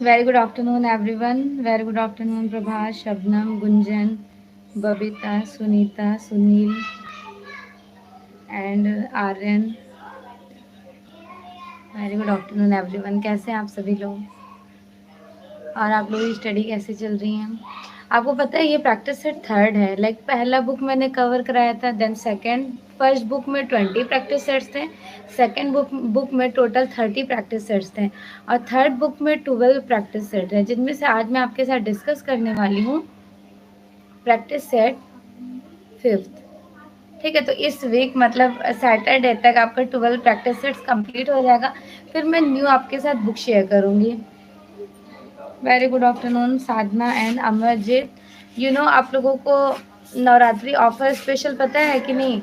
Very good afternoon everyone. Very good afternoon Prabhas, Shabnam, Gunjan, Babita, Sunita, Sunil and Aryan. Very good afternoon everyone. कैसे हैं आप सभी लोग और आप लोगों की स्टडी कैसी चल रही है? आपको पता है ये प्रैक्टिस सेट थर्ड है। लाइक पहला बुक मैंने कवर कराया था, देन सेकंड। फर्स्ट बुक में 20 प्रैक्टिस सेट्स थे, सेकंड बुक में टोटल 30 प्रैक्टिस सेट्स थे और थर्ड बुक में 12 प्रैक्टिस सेट है, जिनमें से आज मैं आपके साथ डिस्कस करने वाली हूँ प्रैक्टिस सेट फिफ्थ। ठीक है, तो इस वीक मतलब सैटरडे तक आपका 12 प्रैक्टिस सेट्स कंप्लीट हो जाएगा। फिर मैं न्यू आपके साथ बुक शेयर करूँगी। Very good afternoon Sadhana and Amarjeet. आप लोगों को नवरात्रि ऑफर स्पेशल पता है कि नहीं?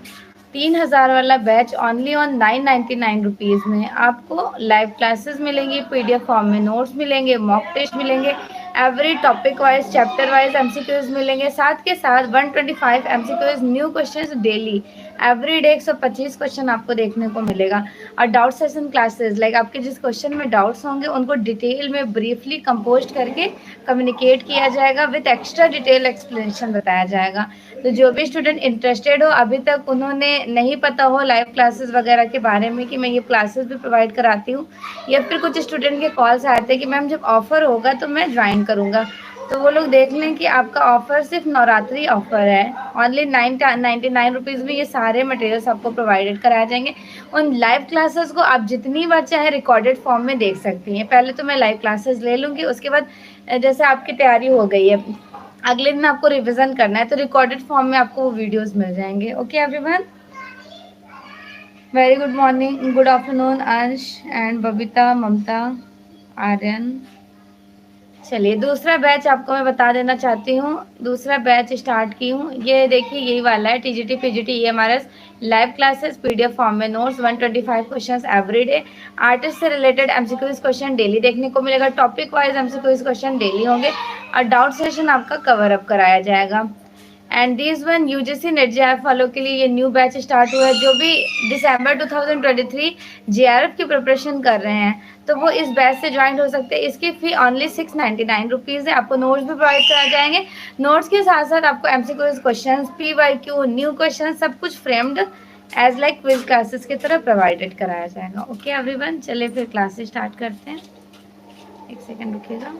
3000 वाला बैच ओनली ऑन 999 रुपीज़ में आपको लाइव क्लासेस मिलेंगी, पीडीएफ फॉर्म में नोट्स मिलेंगे, मॉक टेस्ट मिलेंगे, every topic wise chapter wise MCQs मिलेंगे, साथ के साथ 125 MCQs new questions daily, every day 125 question आपको देखने को मिलेगा। और डाउट सेशन क्लासेस, लाइक आपके जिस क्वेश्चन में डाउट्स होंगे उनको डिटेल में ब्रीफली कंपोज करके कम्युनिकेट किया जाएगा, विद एक्स्ट्रा डिटेल एक्सप्लेनेशन बताया जाएगा। तो जो भी स्टूडेंट इंटरेस्टेड हो, अभी तक उन्होंने नहीं पता हो लाइव क्लासेस वगैरह के बारे में कि मैं ये क्लासेस भी प्रोवाइड कराती हूँ, या फिर कुछ स्टूडेंट के कॉल्स आते हैं कि मैम जब ऑफर होगा तो मैं ज्वाइन करूँगा, तो वो लोग देख लें कि आपका ऑफर सिर्फ नवरात्रि ऑफर है। ओनली 99 रुपीज़ में ये सारे मटेरियल्स आपको प्रोवाइडेड कराए जाएंगे। उन लाइव क्लासेस को आप जितनी बार चाहे रिकॉर्डेड फॉर्म में देख सकती हैं। पहले तो मैं लाइव क्लासेस ले लूँगी, उसके बाद जैसे आपकी तैयारी हो गई है, अगले दिन आपको रिविजन करना है, तो रिकॉर्डेड फॉर्म में आपको वो वीडियोस मिल जाएंगे। Okay everyone, very good morning, good afternoon अंश एंड बबीता, ममता, आर्यन। चलिए दूसरा बैच आपको मैं बता देना चाहती हूँ। दूसरा बैच स्टार्ट की हूँ, ये देखिए यही वाला है, TGT PGT EMRS live classes, PDF form में notes, 125 questions every day, artist से रिलेटेड एमसीक्यूज क्वेश्चन डेली देखने को मिलेगा, topic wise MCQs question daily होंगे और डाउट सेशन आपका कवर अप कराया जाएगा। And this one UGC NET JRF वालों के लिए ये न्यू बैच स्टार्ट हुआ है। जो भी दिसंबर 2023 जेआरएफ की प्रिपरेशन कर रहे हैं तो वो इस बैच से ज्वाइन हो सकते हैं। इसकी फी ओनली 699 रुपीज़ है। आपको नोट्स भी प्रोवाइड कराए जाएंगे, नोट्स के साथ साथ आपको MCQs question, PYQ, new question सब कुछ framed as like quiz classes की तरह प्रोवाइडेड कराया जाएगा। ओके एवरीवन, चलिए फिर क्लासेस स्टार्ट करते हैं। एक सेकेंड रुकिएगा।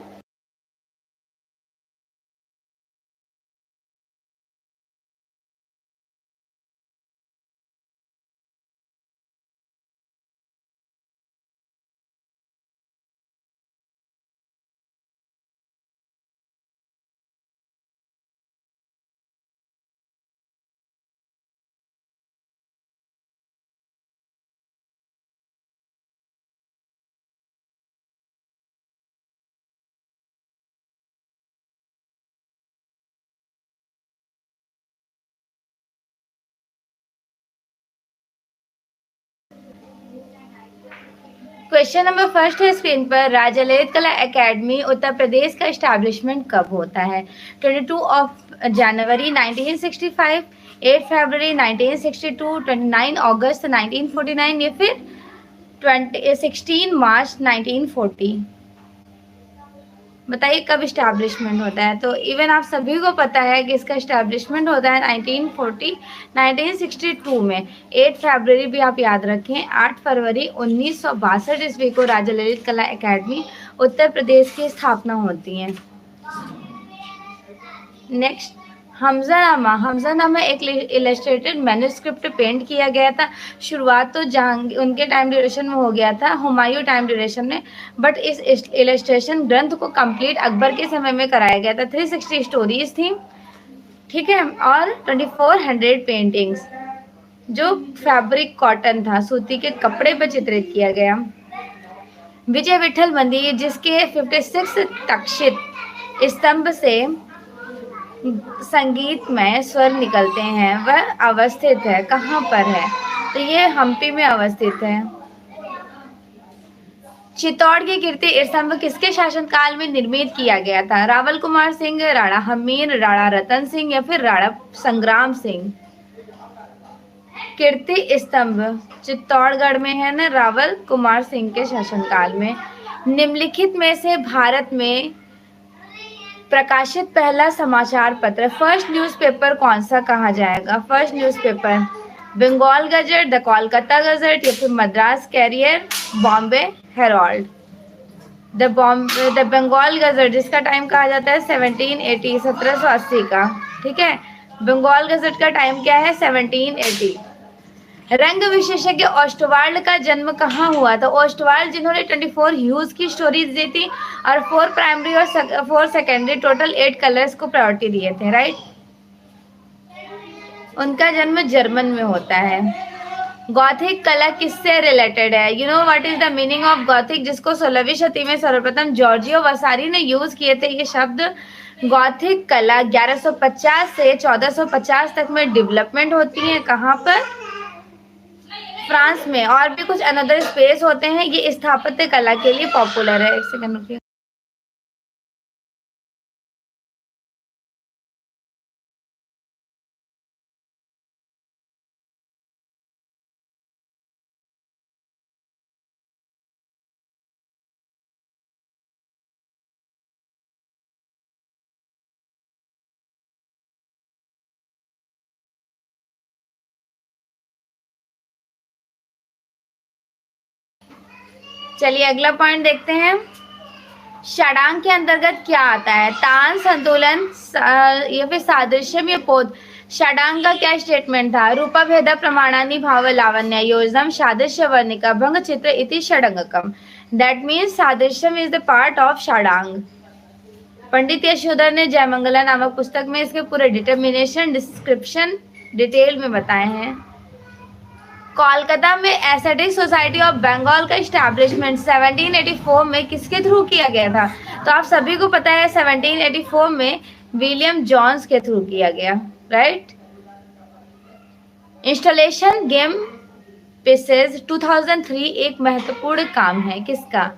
क्वेश्चन नंबर फर्स्ट है स्क्रीन पर, राजा ललित कला एकेडमी उत्तर प्रदेश का एस्टैब्लिशमेंट कब होता है? 22 जनवरी 1965, 8 फरवरी 1962, 29 अगस्त 1949 या फिर 16 मार्च 1940? बताइए कब इस्टेब्लिशमेंट होता है। तो इवन आप सभी को पता है कि इसका इस्टेब्लिशमेंट होता है 1962 में। 8 फरवरी भी आप याद रखें, 8 फरवरी 1962 ईस्वी को राजा ललित कला एकेडमी उत्तर प्रदेश की स्थापना होती है। नेक्स्ट, हमजानामा एक इलस्ट्रेटेड मैन्युस्क्रिप्ट पेंट किया गया था। शुरुआत तो जहांगीर उनके टाइम ड्यूरेशन में हो गया था, हुमायूं टाइम ड्यूरेशन में, बट इस इलस्ट्रेशन ग्रंथ को कंप्लीट अकबर के समय में कराया गया था। 360 स्टोरीज थी, ठीक है, और 2400 पेंटिंग्स, जो फैब्रिक कॉटन था, सूती के कपड़े पर चित्रित किया गया। विजय विठल मंदिर, जिसके 56 तक्षित स्तंभ से संगीतमय स्वर निकलते हैं, वह अवस्थित है कहाँ पर है? तो ये हम्पी में अवस्थित है। चित्तौड़ की कीर्ति स्तंभ किसके शासनकाल में निर्मित किया गया था? रावल कुमार सिंह, राणा हमीर, राणा रतन सिंह या फिर राणा संग्राम सिंह? कीर्ति स्तंभ चित्तौड़गढ़ में है ना, रावल कुमार सिंह के शासनकाल में। निम्नलिखित में से भारत में प्रकाशित पहला समाचार पत्र, फर्स्ट न्यूज़पेपर कौन सा कहा जाएगा? First newspaper Bengal gazette, the Kolkata gazette, या फिर Madras courier, Bombay herald. The Bengal gazette जिसका टाइम कहा जाता है 1780, 1780 का, ठीक है। बंगाल गजट का टाइम क्या है? 1780। रंग विशेषज्ञ ओस्टवाल्ड का जन्म कहाँ हुआ था? ओस्टवाल्ड जिन्होंने 24 ह्यूज की स्टोरीज दी थी और 4 प्राइमरी और 4 सेकेंडरी, टोटल 8 कलर्स को प्रायोरिटी दिए थे, राइट। उनका जन्म जर्मन में होता है। गॉथिक कला किससे रिलेटेड है? You know what is the meaning of Gothic, जिसको 16वीं शताब्दी में सर्वप्रथम जॉर्जियो वसारी ने यूज किए थे ये शब्द। गॉथिक कला 1150 से 1450 तक में डेवलपमेंट होती है। कहाँ पर? फ्रांस में। और भी कुछ अनदर स्पेस होते हैं। ये स्थापत्य कला के लिए पॉपुलर है। एक सेकंड रुकिए। चलिए अगला पॉइंट देखते हैं। षडांग के अंतर्गत क्या आता है? तान, संतुलन या फिर सादृश्यम या पोध। षडांग का क्या स्टेटमेंट था? रूपा भेदा प्रमाणानि भाव लावण्य योजनम सादृश्य वर्णिका भंग चित्र इति षडंगकम। दैट मीन्स सादृश्यम इज द पार्ट ऑफ षडांग। पंडित यशोधर ने जयमंगला नामक पुस्तक में इसके पूरे डिटर्मिनेशन डिस्क्रिप्शन डिटेल में बताए हैं। कोलकाता में एस्थेटिक सोसाइटी ऑफ बंगाल का इस्टेब्लिशमेंट 1784 में किसके थ्रू किया गया था? तो आप सभी को पता है 1784 में विलियम जॉन्स के थ्रू किया गया, राइट। इंस्टॉलेशन गेम पीसेस 2003 एक महत्वपूर्ण काम है। किसका?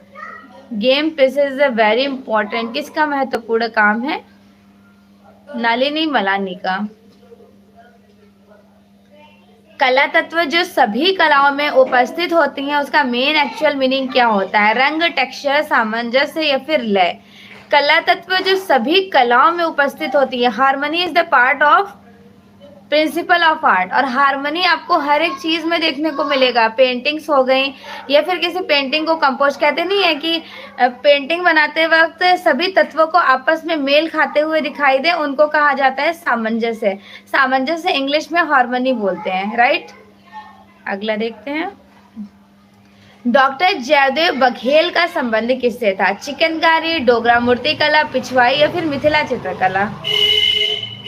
Game pieces is very important. किसका महत्वपूर्ण काम है? नलिनी मलानी का। कला तत्व जो सभी कलाओं में उपस्थित होती हैं उसका मेन एक्चुअल मीनिंग क्या होता है? रंग, टेक्सचर, सामंजस्य या फिर लय। कला तत्व जो सभी कलाओं में उपस्थित होती है। Harmony is the part of principle of art. और हार्मनी आपको हर एक चीज में देखने को मिलेगा। पेंटिंग्स हो गई या फिर किसी पेंटिंग को कंपोज, कहते नहीं है कि पेंटिंग बनाते वक्त सभी तत्वों को आपस में मेल खाते हुए दिखाई दे, उनको कहा जाता है सामंजस्य। सामंजस्य इंग्लिश में हार्मनी बोलते हैं, राइट। अगला देखते हैं। डॉक्टर जयदेव बघेल का संबंध किससे था? चिकनकारी, डोगरा मूर्तिकला, पिछवाई या फिर मिथिला चित्रकला।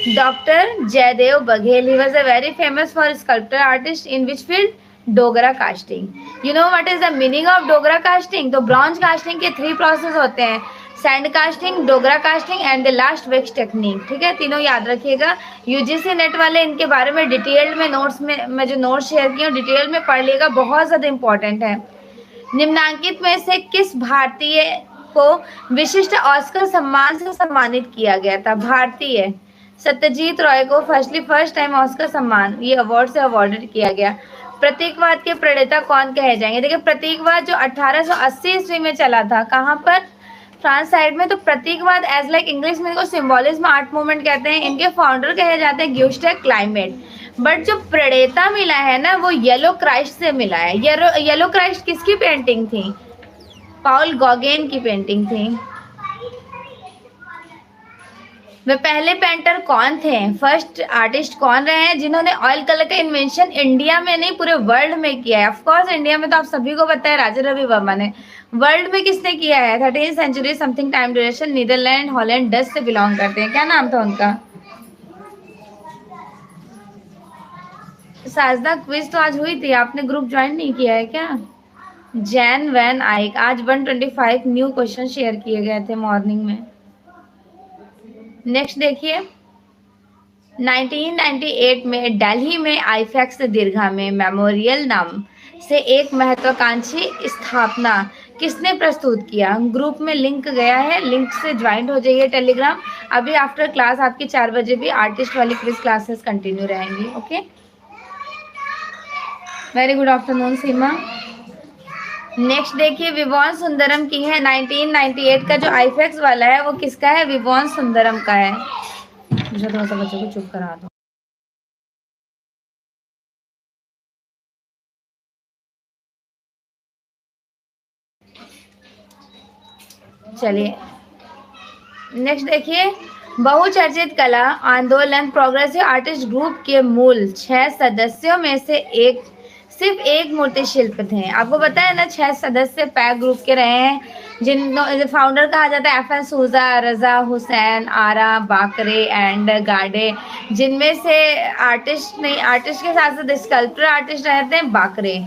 Doctor Jaidev Baghel, he was a very famous for sculptor artist in which field? Dogra casting. You know what is the meaning of Dogra casting? तो ब्रॉन्ज कास्टिंग के 3 प्रोसेस होते हैं, sand casting, Dogra casting and the last wax technique, ठीक है। तीनों याद रखिएगा। UGC net वाले इनके बारे में डिटेल्ड में नोट्स में मैं जो नोट्स शेयर किए डिटेल में पढ़ लिएगा, बहुत ज़्यादा इंपॉर्टेंट है। निम्नांकित में से किस भारतीय को विशिष्ट ऑस्कर सम्मान से सम्मानित किया गया था? भारतीय सत्यजीत रॉय को फर्स्ट टाइम ऑस्कर सम्मान ये अवार्ड से अवॉर्डेड किया गया। प्रतीकवाद के प्रणेता कौन कहे जाएंगे? देखिए प्रतीकवाद जो 1880 ईस्वी में चला था, कहाँ पर? फ्रांस साइड में। तो प्रतीकवाद एज लाइक इंग्लिश में इसको सिंबोलिज्म आर्ट मूवमेंट कहते हैं। इनके फाउंडर कहे जाते हैं ग्यूस्टेव क्लाइमेट। बट जो प्रणेता मिला है ना वो येलो क्राइस्ट से मिला है। येलो क्राइस्ट किसकी पेंटिंग थी? पॉल गॉगेन की पेंटिंग थी। वे पहले पेंटर कौन थे? फर्स्ट आर्टिस्ट कौन रहे हैं जिन्होंने ऑयल कलर का इन्वेंशन इंडिया में नहीं पूरे वर्ल्ड में किया है? ऑफ कोर्स इंडिया में तो आप सभी को पता है राजा रवि वर्मा ने। वर्ल्ड में किसने किया है? 13th century something time duration, Netherland, Holland, Dutch से बिलोंग करते हैं। क्या नाम था उनका? साजदा क्विज तो आज हुई थी, आपने ग्रुप ज्वाइन नहीं किया है क्या? जैन वैन आइक। आज 125 न्यू क्वेश्चन शेयर किए गए थे मॉर्निंग में। नेक्स्ट देखिए 1998 में दिल्ली में आईफैक्स दीर्घा में मेमोरियल नाम से एक महत्वाकांक्षी स्थापना किसने प्रस्तुत किया? ग्रुप में लिंक गया है, लिंक से ज्वाइन हो जाइए टेलीग्राम। अभी आफ्टर क्लास आपकी 4 बजे भी आर्टिस्ट वाली क्विज क्लासेस कंटिन्यू रहेंगी। ओके वेरी गुड आफ्टरनून सीमा। नेक्स्ट देखिए, विवोन सुंदरम की है 1998 का जो आईफेक्स वाला है वो किसका है? विवोन सुंदरम का है। मुझे थोड़ा सा बच्चों को चुप करा दो। चलिए नेक्स्ट देखिए, बहुचर्चित कला आंदोलन प्रोग्रेसिव आर्टिस्ट ग्रुप के मूल 6 सदस्यों में से एक सिर्फ एक मूर्ति शिल्प थे। आपको पता है ना, 6 सदस्य पैक ग्रुप के रहे हैं, जिन फाउंडर कहा जाता है FN सूजा, रजा हुसैन, आरा बाकरे एंड गाडे, जिनमें से आर्टिस्ट नहीं, आर्टिस्ट के साथ साथ स्कल्पचर आर्टिस्ट रहते हैं बाकरे।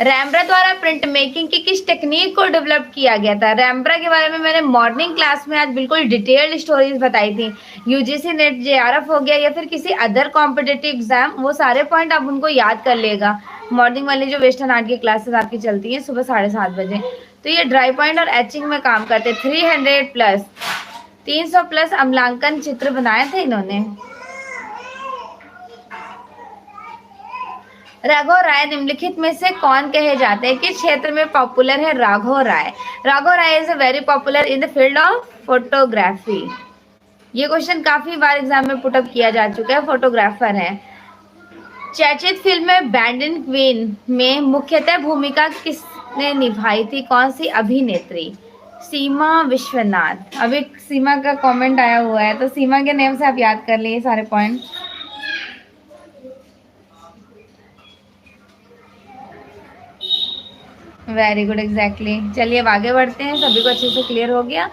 रैम्ब्रा द्वारा प्रिंट मेकिंग की किस टेक्निक को डेवलप किया गया था? रैम्ब्रा के बारे में मैंने मॉर्निंग क्लास में आज बिल्कुल डिटेल्ड स्टोरीज बताई थी। यूजीसी नेट JRF हो गया या फिर किसी अदर कॉम्पिटिटिव एग्जाम, वो सारे पॉइंट आप उनको याद कर लेगा। मॉर्निंग वाली जो वेस्टर्न आर्ट की क्लासेस आपकी चलती हैं सुबह 7:30 बजे, तो ये ड्राई पॉइंट और एचिंग में काम करते। 300 प्लस अम्लांकन चित्र बनाए थे इन्होंने। राघव राय निम्नलिखित में से कौन कहे जाते हैं? किस क्षेत्र में पॉपुलर है Raghav Rai? Raghav Rai is very popular in the field of photography. ये क्वेश्चन काफी बार एग्जाम में पुटअप किया जा चुका है, फोटोग्राफर है। चर्चित फिल्म में बैंडन क्वीन में मुख्यतः भूमिका किसने निभाई थी? कौन सी अभिनेत्री? सीमा विश्वनाथ। अभी सीमा का कमेंट आया हुआ है, तो सीमा के नेम से आप याद कर लिए सारे पॉइंट। Very good, exactly. चलिए अब आगे बढ़ते हैं, सभी को अच्छे से क्लियर हो गया।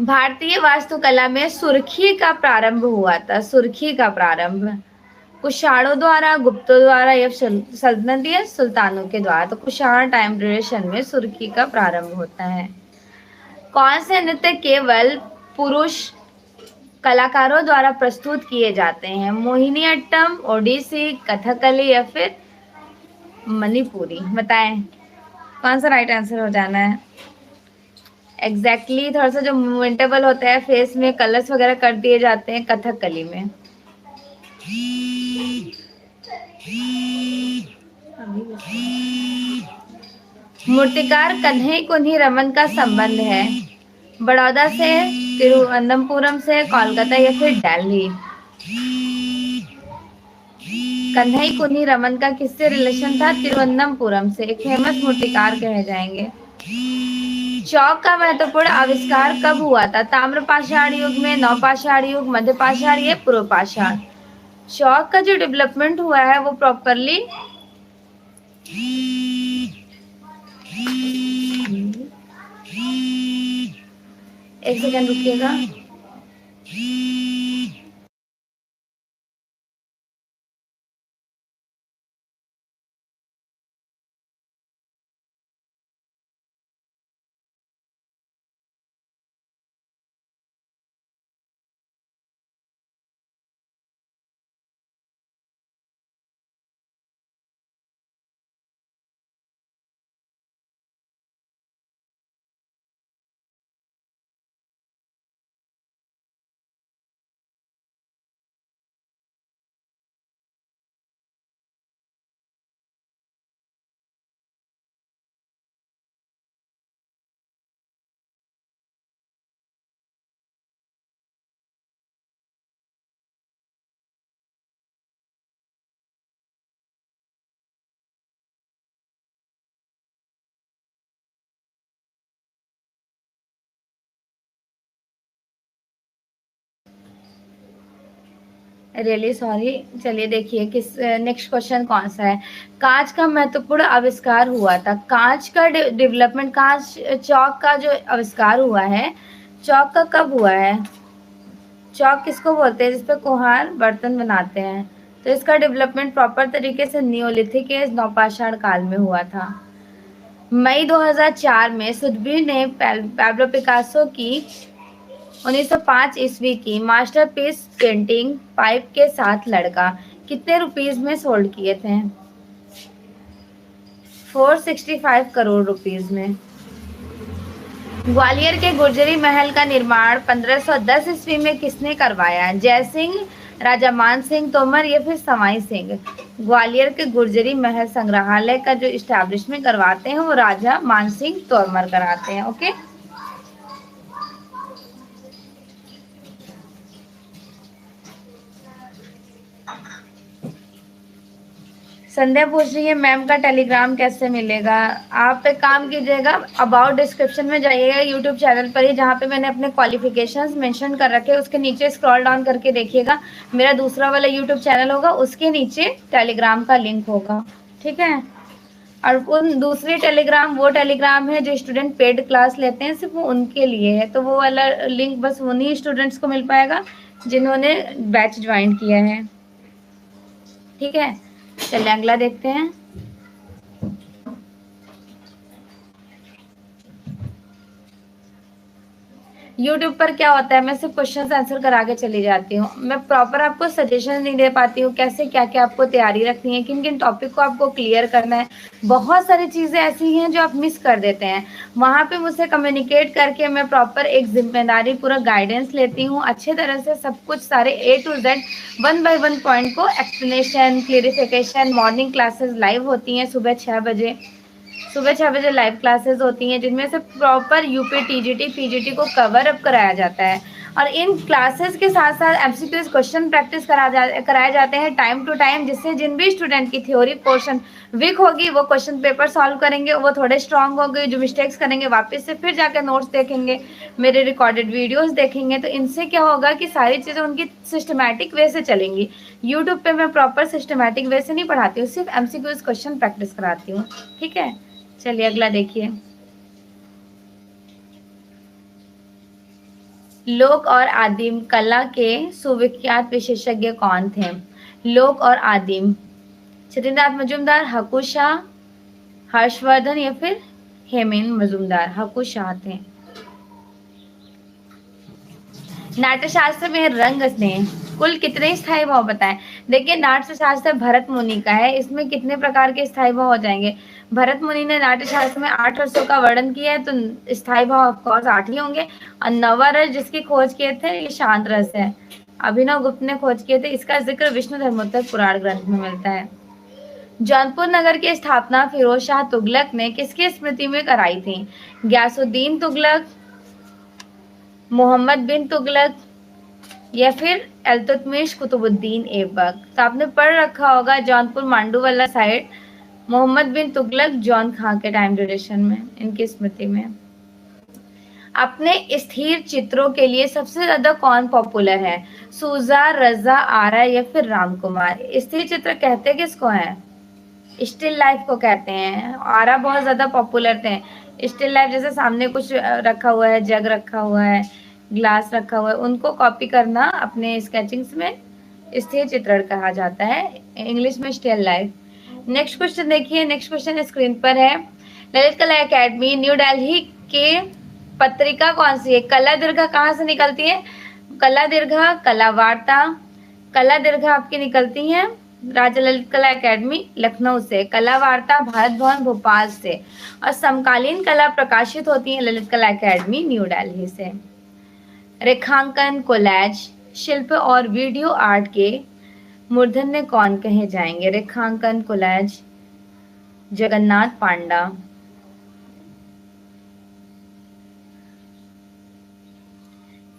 भारतीय वास्तुकला में सुर्खी का प्रारंभ हुआ था। सुर्खी का प्रारंभ कुषाणों द्वारा, गुप्तों द्वारा या सल्तनती सुल्तानों के द्वारा? तो कुषाण टाइम ड्यूरेशन में सुर्खी का प्रारंभ होता है। कौन से नृत्य केवल पुरुष कलाकारों द्वारा प्रस्तुत किए जाते हैं? मोहिनीअट्टम, ओडिसी, कथकली या फिर मणिपुरी? बताएं कौन सा राइट आंसर हो जाना है। एग्जैक्टली थोड़ा सा जो मूवमेंटेबल होता है, फेस में कलर्स वगैरह कर दिए जाते हैं कथकली में। मूर्तिकार कन्हई कुन्ही रमन का संबंध है? बड़ौदा से, तिरुवनंतपुरम से, कोलकाता या फिर दिल्ली? कन्हई कुन्ही रमन का किससे रिलेशन था? तिरुवनंतपुरम से, एक फेमस मूर्तिकार कहे जाएंगे। चौक का महत्वपूर्ण आविष्कार कब हुआ था? ताम्रपाषाण युग में, नवपाषाण युग, मध्यपाषाण या पूर्वपाषाण? चौक का जो डेवलपमेंट हुआ है वो प्रॉपरली एक सेकंड रुकिएगा। Really sorry. चलिए देखिए किस नेक्स्ट क्वेश्चन कौन सा है। कांच का महत्वपूर्ण आविष्कार हुआ था। कांच का डेवलपमेंट, कांच चौक का जो आविष्कार हुआ है, चौक का कब हुआ है? चौक किसको बोलते हैं? जिसपे कुम्हार बर्तन बनाते हैं। तो इसका डेवलपमेंट प्रॉपर तरीके से नियोलिथिक एज, नवपाषाण काल में हुआ था। मई 2004 में सुथबी ने पैब्लो पिकासो की 1905 ईस्वी की मास्टरपीस पेंटिंग पाइप के साथ लड़का कितने रुपीस में सोल्ड किए थे? 465 करोड़ रुपीस में। ग्वालियर के गुर्जरी महल का निर्माण 1510 ईस्वी में किसने करवाया? जय सिंह, राजा मान सिंह तोमर या फिर सवाई सिंह? ग्वालियर के गुर्जरी महल संग्रहालय का जो इस्टेब्लिशमेंट करवाते हैं वो राजा मान सिंह तोमर कराते हैं। ओके, संध्या पूछ रही है मैम का टेलीग्राम कैसे मिलेगा? आप एक काम कीजिएगा, अबाउट डिस्क्रिप्शन में जाइएगा यूट्यूब चैनल पर ही, जहाँ पे मैंने अपने क्वालिफिकेशंस मेंशन कर रखे हैं, उसके नीचे स्क्रॉल डाउन करके देखिएगा, मेरा दूसरा वाला यूट्यूब चैनल होगा, उसके नीचे टेलीग्राम का लिंक होगा। ठीक है, और उन दूसरे टेलीग्राम वो टेलीग्राम है जो स्टूडेंट पेड क्लास लेते हैं, सिर्फ वो उनके लिए है, तो वो वाला लिंक बस उन्हीं स्टूडेंट्स को मिल पाएगा जिन्होंने बैच ज्वाइन किया है। ठीक है, चलिए अगला देखते हैं। YouTube पर क्या होता है, मैं सिर्फ क्वेश्चन आंसर करा के चली जाती हूँ, मैं प्रॉपर आपको सजेशन नहीं दे पाती हूँ कैसे क्या क्या आपको तैयारी रखनी है, किन किन टॉपिक को आपको क्लियर करना है। बहुत सारी चीज़ें ऐसी हैं जो आप मिस कर देते हैं, वहाँ पे मुझसे कम्युनिकेट करके मैं प्रॉपर एक जिम्मेदारी पूरा गाइडेंस लेती हूँ, अच्छे तरह से सब कुछ सारे A to Z 1 by 1 point को explanation clarification. Morning classes live होती हैं सुबह 6 बजे, सुबह 6 बजे लाइव क्लासेस होती हैं, जिनमें से प्रॉपर यूपी टीजीटी पीजीटी को कवर अप कराया जाता है, और इन क्लासेस के साथ साथ एमसीक्यूज क्वेश्चन प्रैक्टिस कराए जाते हैं टाइम टू टाइम, जिससे जिन भी स्टूडेंट की थ्योरी पोर्शन वीक होगी वो क्वेश्चन पेपर सॉल्व करेंगे, वो थोड़े स्ट्रांग होंगे, जो मिस्टेक्स करेंगे वापस से फिर जाकर नोट्स देखेंगे, मेरे रिकॉर्डेड वीडियोस देखेंगे, तो इनसे क्या होगा कि सारी चीज़ें उनकी सिस्टमैटिक वे से चलेंगी। यूट्यूब पे मैं प्रॉपर सिस्टमैटिक वे से नहीं पढ़ाती हूँ, सिर्फ एमसीक्यूज क्वेश्चन प्रैक्टिस कराती हूँ। ठीक है, चलिए अगला देखिए। लोक और आदिम कला के सुविख्यात विशेषज्ञ कौन थे? लोक और आदिम, सत्येंद्रनाथ मजूमदार, हकू शाह, हर्षवर्धन या फिर हेमेन मजूमदार? हकू शाह थे। नाट्यशास्त्र में रंग स्नेह कुल कितने स्थायी भाव बताएं? देखिए, नाट्यशास्त्र भरत मुनि का है, इसमें कितने प्रकार के स्थायी भाव हो जाएंगे? भरत मुनि ने नाट्यशास्त्र में 8 रसों का वर्णन किया है, तो स्थायी भाव ऑफकोर्स 8 ही होंगे। और नवा रस जिसकी खोज किए थे ये शांत रस है, अभिनव गुप्त ने खोज किए थे, इसका जिक्र विष्णु धर्मोत्तर पुराण ग्रंथ में मिलता है। जौनपुर नगर की स्थापना फिरोज शाह तुगलक ने किसकी स्मृति में कराई थी? गयासुद्दीन तुगलक, मोहम्मद बिन तुगलक या फिर इल्तुतमिश कुतुबुद्दीन ऐबक? तो आपने पढ़ रखा होगा जौनपुर मांडू वाला साइड, मोहम्मद बिन तुगलक जॉन खां के टाइम ड्यूरेशन में, इनकी स्मृति में। अपने स्थिर चित्रों के लिए सबसे ज्यादा कौन पॉपुलर है? सूजा, रजा, आरा या फिर रामकुमार? स्थिर चित्र कहते किसको है? स्टिल लाइफ को कहते हैं। आरा बहुत ज्यादा पॉपुलर थे, स्टिल लाइफ जैसे सामने कुछ रखा हुआ है, जग रखा हुआ है, ग्लास रखा हुआ है, उनको कॉपी करना अपने स्केचिंग्स में स्थिर चित्रण कहा जाता है, इंग्लिश में स्टिल लाइफ। नेक्स्ट क्वेश्चन देखिए, नेक्स्ट क्वेश्चन स्क्रीन पर है। ललित कला एकेडमी न्यू दिल्ली के पत्रिका कौन सी है? कला दीर्घा कहाँ से निकलती है? कला दीर्घा, कला वार्ता, कला दीर्घा आपकी निकलती है राजा ललित कला एकेडमी लखनऊ से, कला वार्ता भारत भवन भोपाल से, और समकालीन कला प्रकाशित होती है ललित कला एकेडमी न्यू दिल्ली से। रेखांकन, कोलैज, शिल्प और वीडियो आर्ट के मूर्धन्य कौन कहे जाएंगे? रेखांकन, कोलैज, जगन्नाथ पांडा।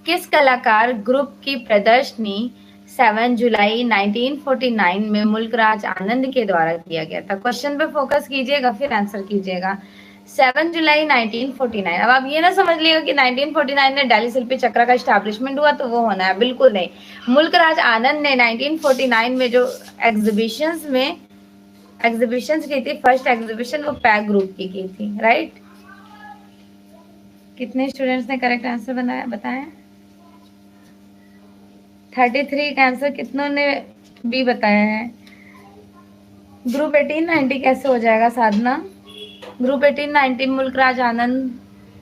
किस कलाकार ग्रुप की प्रदर्शनी 7 जुलाई 1949 में मुल्कराज आनंद के द्वारा किया गया था? क्वेश्चन पे फोकस कीजिएगा फिर आंसर कीजिएगा। 7 जुलाई 1949। अब आप ये ना समझ लिएगा कि 1949 में दिल्ली शिल्पी चक्र का एस्टैब्लिशमेंट हुआ तो वो होना है, बिल्कुल नहीं। मुल्कराज आनंद ने 1949 में जो एग्जीबिशंस की थी, फर्स्ट एग्जीबिशन वो पैक ग्रुप की थी, राइट? कितने स्टूडेंट्स ने करेक्ट आंसर बनाया बताया? 33 का आंसर कितनों ने भी बताया है? ग्रुप 1890 कैसे हो जाएगा साधना? ग्रुप 1890 मुल्कराज आनंद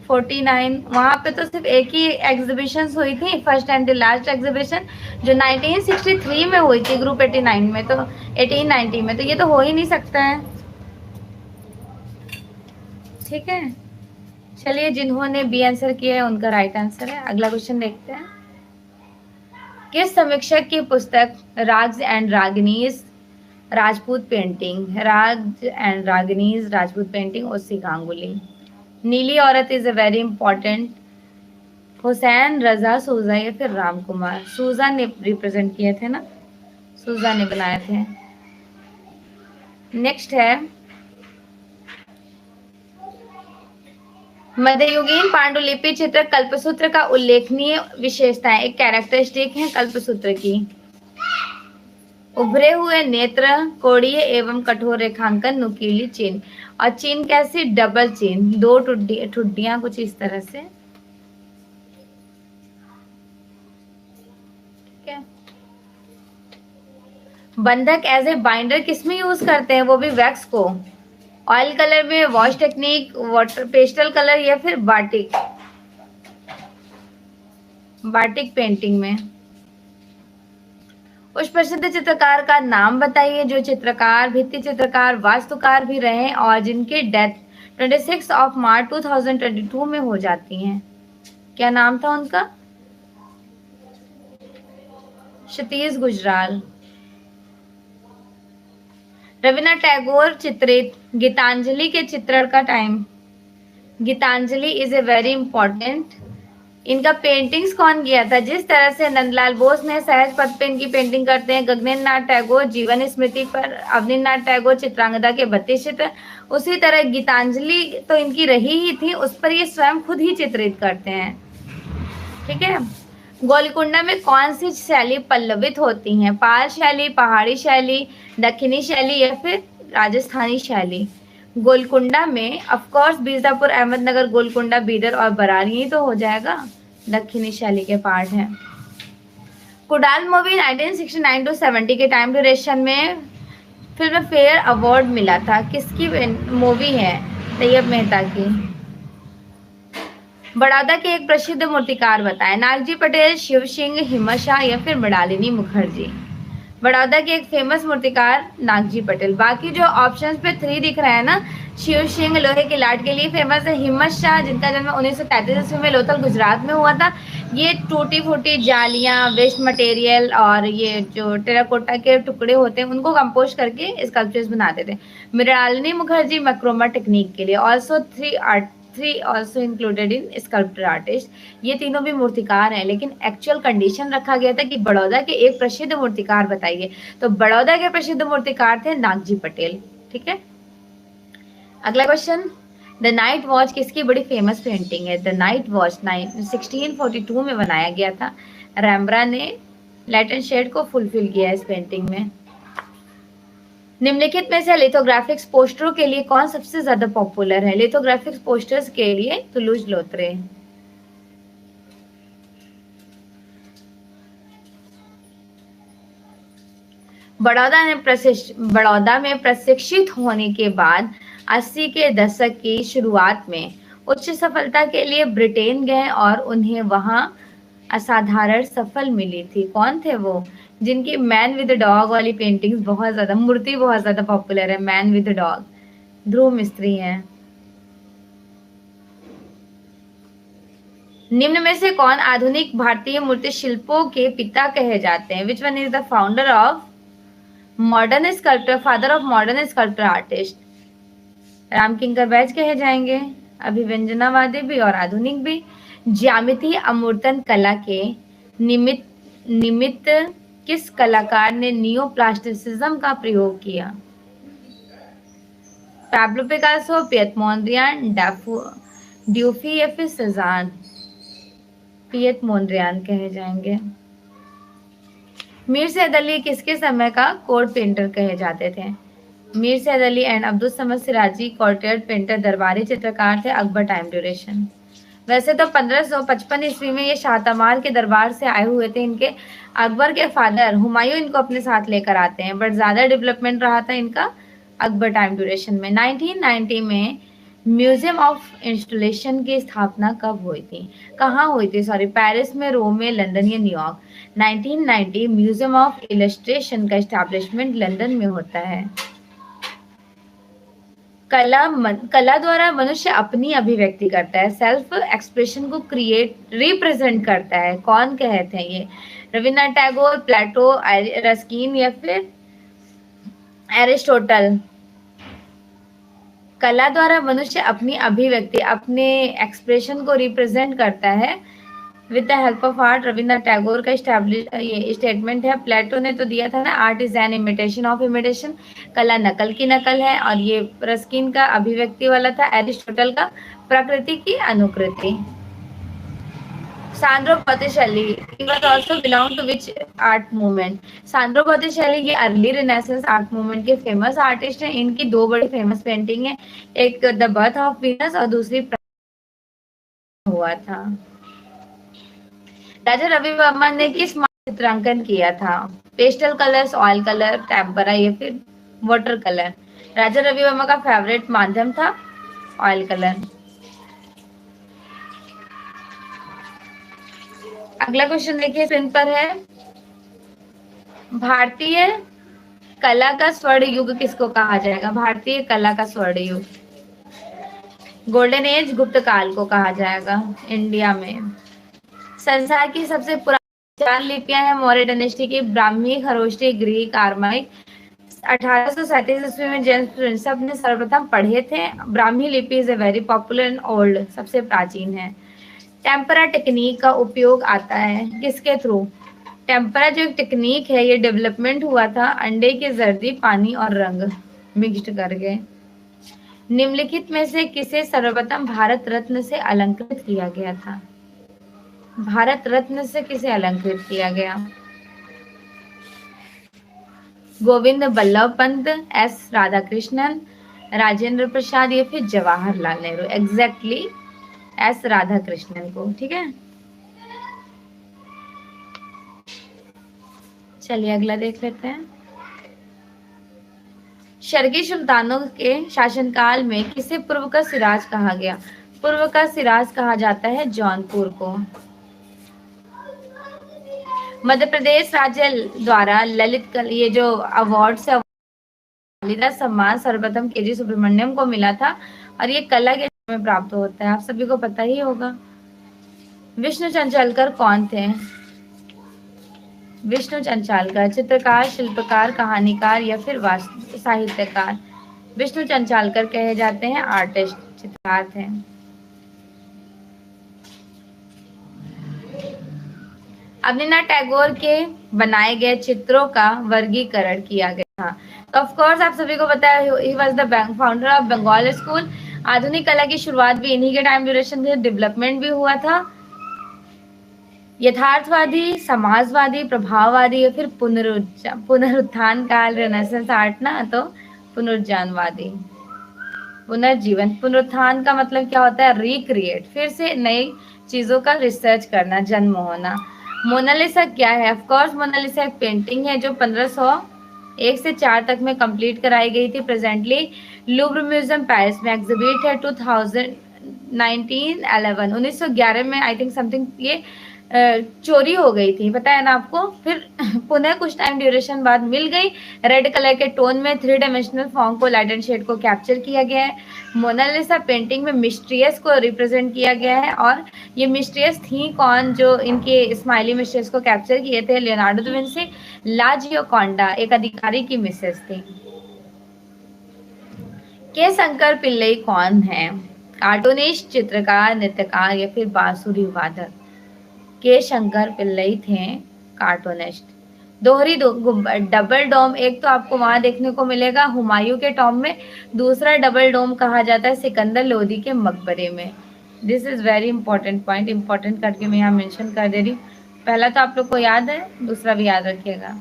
49, वहां पे तो सिर्फ एक ही एग्जीबिशन हुई थी, फर्स्ट एंड लास्ट एग्जीबिशन जो 1963 में हुई थी ग्रुप 89 में, तो 1890 में, तो ये तो हो ही नहीं सकता है। ठीक है, चलिए, जिन्होंने बी आंसर किया है उनका राइट आंसर है। अगला क्वेश्चन देखते हैं। किस समीक्षक की पुस्तक Ragas and Raginis Rajput painting, Ragas and Raginis Rajput painting, OC Ganguly. नीली औरत is a very important, Husain Raza Souza या फिर राम कुमार। सूजा ने रिप्रेजेंट किए थे ना, सूजा ने बनाए थे। नेक्स्ट है, मध्ययुगीन पांडुलिपि चित्र कल्पसूत्र का उल्लेखनीय विशेषताएं, एक कैरेक्टरिस्टिक है कल्पसूत्र की। उभरे हुए नेत्र, कोणीय एवं कठोर रेखांकन, नुकीली चिन्ह। और चिन्ह कैसी, डबल चिन्ह, दो ठुड्डियां कुछ इस तरह से। ठीक है। बंधक एज ए बाइंडर किसमें यूज करते हैं, वो भी वैक्स को। ऑयल कलर में, wash technique, water pastel colour या फिर बाटिक, बाटिक पेंटिंग में। उस प्रसिद्ध चित्रकार का नाम बताइए जो चित्रकार, भित्ति चित्रकार, वास्तुकार भी रहे और जिनकी डेथ 26 मार्च 2022 में हो जाती है। क्या नाम था उनका? क्षितिज गुजराल। रविन्द्रनाथ टैगोर चित्रित गीतांजलि के चित्रण का time. Gitanjali is a very important. इनका पेंटिंग्स कौन किया था? जिस तरह से नंदलाल बोस ने सहज पथ पे इनकी पेंटिंग करते हैं, गगनेन्द्र नाथ टैगोर जीवन स्मृति पर, अवनीन्द्रनाथ टैगोर चित्रांगदा के 32 चित्र, उसी तरह गीतांजलि तो इनकी रही ही थी, उस पर ये स्वयं खुद ही चित्रित करते हैं। ठीक है। गोलकुंडा में कौन सी शैली पल्लवित होती है? पाल शैली, पहाड़ी शैली, दक्षिणी शैली या फिर राजस्थानी शैली। गोलकुंडा में ऑफ कोर्स बीजापुर, अहमदनगर, गोलकुंडा, बीदर और बरारी ही तो हो जाएगा, दक्षिणी शैली के पार्ट हैं। कुडाल मूवी 1969 to 70 के टाइम ड्यूरेशन में फिल्म फेयर अवार्ड मिला था, किसकी मूवी है? तैयब मेहता की। बड़ौदा के एक प्रसिद्ध मूर्तिकार बताएं। नागजी पटेल, शिव सिंह, हिम्मत शाह या फिर मृणालिनी मुखर्जी। बड़ौदा के एक फेमस मूर्तिकार नागजी पटेल। बाकी जो ऑप्शंस पे 3 दिख रहा है ना, शिव सिंह लोहे की लाट के लिए फेमस है, हिम्मत शाह जिनका जन्म 1933 ईस्वी में लोथल गुजरात में हुआ था, ये टूटी फूटी जालियां, वेस्ट मटेरियल और ये जो टेराकोटा के टुकड़े होते हैं उनको कंपोस्ट करके स्कल्पचर्स बनाते थे। मृणालिनी मुखर्जी मैक्रोमा टेक्निक के लिए। Also 3 also included in sculptor artist. ये तीनों भी मूर्तिकार हैं, लेकिन एक्चुअल कंडीशन रखा गया था कि बड़ौदा के एक प्रसिद्ध मूर्तिकार बताइए, तो बड़ौदा के प्रसिद्ध मूर्तिकार थे नागजी पटेल। ठीक है। अगला क्वेश्चन, द नाइट वॉच किसकी बड़ी फेमस पेंटिंग है? द नाइट वॉच 1642 में बनाया गया था। रैम्ब्रांड ने लाइट एंड शेड को फुलफिल किया इस पेंटिंग में। निम्नलिखित में से लिथोग्राफिक्स पोस्टरों के लिए कौन सबसे ज्यादा पॉपुलर है? लिथोग्राफिक्स पोस्टर्स के लिए तुलुज लोत्रे। बड़ौदा में प्रशिक्षित होने के बाद 80 के दशक की शुरुआत में उच्च सफलता के लिए ब्रिटेन गए और उन्हें वहां असाधारण सफल मिली थी। कौन थे वो? जिनकी मैन विद डॉग वाली पेंटिंग्स बहुत ज्यादा, मूर्ति बहुत ज्यादा पॉपुलर है, मैन विद डॉग। ध्रुव मिस्त्री हैं। निम्न में से कौन आधुनिक भारतीय मूर्ति शिल्पों के पिता कहे जाते हैं? Which one is the founder of modern sculptor, father of modern sculptor artist? Ramkinkar Baij कहे जाएंगे, अभिव्यंजनावादी भी और आधुनिक भी। ज्यामिति अमूर्तन कला के निमित्त किस कलाकार ने नियोप्लास्टिसिज्म का प्रयोग किया? पैब्लो पिकासो, पियत मोंद्रियान, ड्यूफी या फिर सेजान? पियत मोंद्रियान कहे जाएंगे। मीर सैयद अली किसके समय का कोर्ट पेंटर कहे जाते थे? Mir Syed Ali and Abdul Samad Siraji courtier painter, दरबारी चित्रकार थे, अकबर टाइम ड्यूरेशन। वैसे तो 1555 ईस्वी में ये शाहतमार के दरबार से आए हुए थे। इनके अकबर के फादर हुमायूं इनको अपने साथ लेकर आते हैं, बट ज्यादा डेवलपमेंट रहा था इनका अकबर टाइम ड्यूरेशन में। 1990 में म्यूजियम ऑफ इंस्टॉलेशन की स्थापना कब हुई थी? कहाँ हुई थी? सॉरी, पेरिस में, रोम में, लंदन या न्यूयॉर्क? 1990 म्यूजियम ऑफ इलस्ट्रेशन का एस्टैब्लिशमेंट लंदन में होता है। कला द्वारा मनुष्य अपनी अभिव्यक्ति करता है, सेल्फ एक्सप्रेशन को क्रिएट रिप्रेजेंट करता है। कौन कहते हैं ये? रविन्द्रनाथ टैगोर, प्लेटो, रस्किन या फिर एरिस्टोटल। कला द्वारा मनुष्य अपनी अभिव्यक्ति, अपने एक्सप्रेशन को रिप्रेजेंट करता है with the help of art. Rabindranath Tagore का ये स्टेटमेंट है। प्लेटो ने तो दिया था ना, art is an imitation of imitation, कला नकल की नकल है। और ये रस्किन का अभिव्यक्ति वाला था। एरिस्टोटल का प्रकृति की अनुकृति। Sandro Botticelli, he was also belong to which art movement? Sandro Botticelli ये अर्ली रिनेसेंस आर्ट मूवमेंट के फेमस आर्टिस्ट हैं। इनकी दो बड़ी फेमस पेंटिंग है, एक द बर्थ ऑफ वीनस और दूसरी हुआ था। राजा रवि वर्मा ने किस चित्रांकन किया था? Pastel colours, oil colour, tempera या फिर वाटर कलर? राजा रवि वर्मा का फेवरेट माध्यम था ऑयल कलर। अगला क्वेश्चन देखिए, स्क्रीन पर है। भारतीय कला का स्वर्ण युग किसको कहा जाएगा? भारतीय कला का स्वर्ण युग, गोल्डन एज, गुप्त काल को कहा जाएगा इंडिया में। संसार की सबसे पुरानी 4 लिपियां हैं मौर्य डायनेस्टी की, ब्राह्मी, खरोष्टी, ग्रीक, आर्माइक। 1837 ईस्वी में जेम्स प्रिंसप ने सर्वप्रथम पढ़े थे। ब्राह्मी लिपि is a very popular and old, सबसे प्राचीन है। टेम्परा टेक्निक का उपयोग आता है किसके थ्रू? टेम्परा जो एक टेक्निक है, ये डेवलपमेंट हुआ था अंडे की जर्दी, पानी और रंग मिक्स्ड करके। निम्नलिखित में से किसे सर्वप्रथम भारत रत्न से अलंकृत किया गया था? भारत रत्न से किसे अलंकृत किया गया? गोविंद बल्लभ पंत, एस राधाकृष्णन, राजेंद्र प्रसाद या फिर जवाहरलाल नेहरू? एग्जैक्टली एस राधाकृष्णन को। ठीक है, चलिए अगला देख लेते हैं। शर्की सुल्तानों के शासनकाल में किसे पूर्व का सिराज कहा गया? पूर्व का सिराज कहा जाता है जौनपुर को। मध्य प्रदेश राज्य द्वारा ललित कला, ये जो अवार्ड से कालिदास सम्मान सर्वप्रथम केजी सुब्रमण्यम को मिला था और ये कला के में प्राप्त होता है, आप सभी को पता ही होगा। विष्णु चंचलकर कौन थे? विष्णु चंचलकर चित्रकार, शिल्पकार, कहानीकार या फिर साहित्यकार? विष्णु चंचलकर कहे जाते हैं आर्टिस्ट, चित्रकार थे। रविन्द्रनाथ टैगोर के बनाए गए चित्रों का वर्गीकरण किया गया था। तो ऑफ कोर्स आप सभी को पता है, he was the founder of Bengal school. आधुनिक कला की शुरुआत भी इन्हीं के टाइम ड्यूरेशन से डेवलपमेंट भी हुआ था। यथार्थवादी, समाजवादी, प्रभाववादी या फिर पुनरुत्थान काल, रेनेसांस आर्ट ना, तो पुनर्जानवादी, पुनर्जीवन। पुनरुत्थान का मतलब क्या होता है? रिक्रिएट, फिर से नई चीजों का रिसर्च करना, जन्म होना। मोनालिसा क्या है? ऑफ कोर्स मोनालिसा एक पेंटिंग है जो 1501 से 4 तक में कंप्लीट कराई गई थी। प्रेजेंटली लूव्र म्यूजियम पेरिस में एग्जिबिट है। 1911 में आई थिंक समथिंग ये चोरी हो गई थी, पता है ना आपको। फिर पुनः कुछ टाइम ड्यूरेशन बाद मिल गई। रेड कलर के टोन में 3 डायमेंशनल फॉर्म को, लाइट एंड शेड को कैप्चर किया गया है। मोनालिसा पेंटिंग में मिस्ट्रियस को रिप्रेजेंट किया गया है। और ये मिस्ट्रियस थी कौन जो इनके स्माइली मिस्ट्रियस को कैप्चर किए थे? Leonardo da Vinci. ला जियोकॉन्डा एक अधिकारी की मिसेस थी। के शंकर पिल्लई कौन है? कार्टूनिस्ट, चित्रकार, नृत्यकार या फिर बांसुरी वादक? के शंकर पिल्लई थे कार्टूनिस्ट। दोहरी डबल डोम, एक तो आपको वहां देखने को मिलेगा हुमायूं के टॉम में, दूसरा डबल डोम कहा जाता है सिकंदर लोदी के मकबरे में। This is very important point, important करके मैं यहाँ मेंशन कर दे रही हूँ। पहला तो आप लोग को याद है, दूसरा भी याद रखिएगा।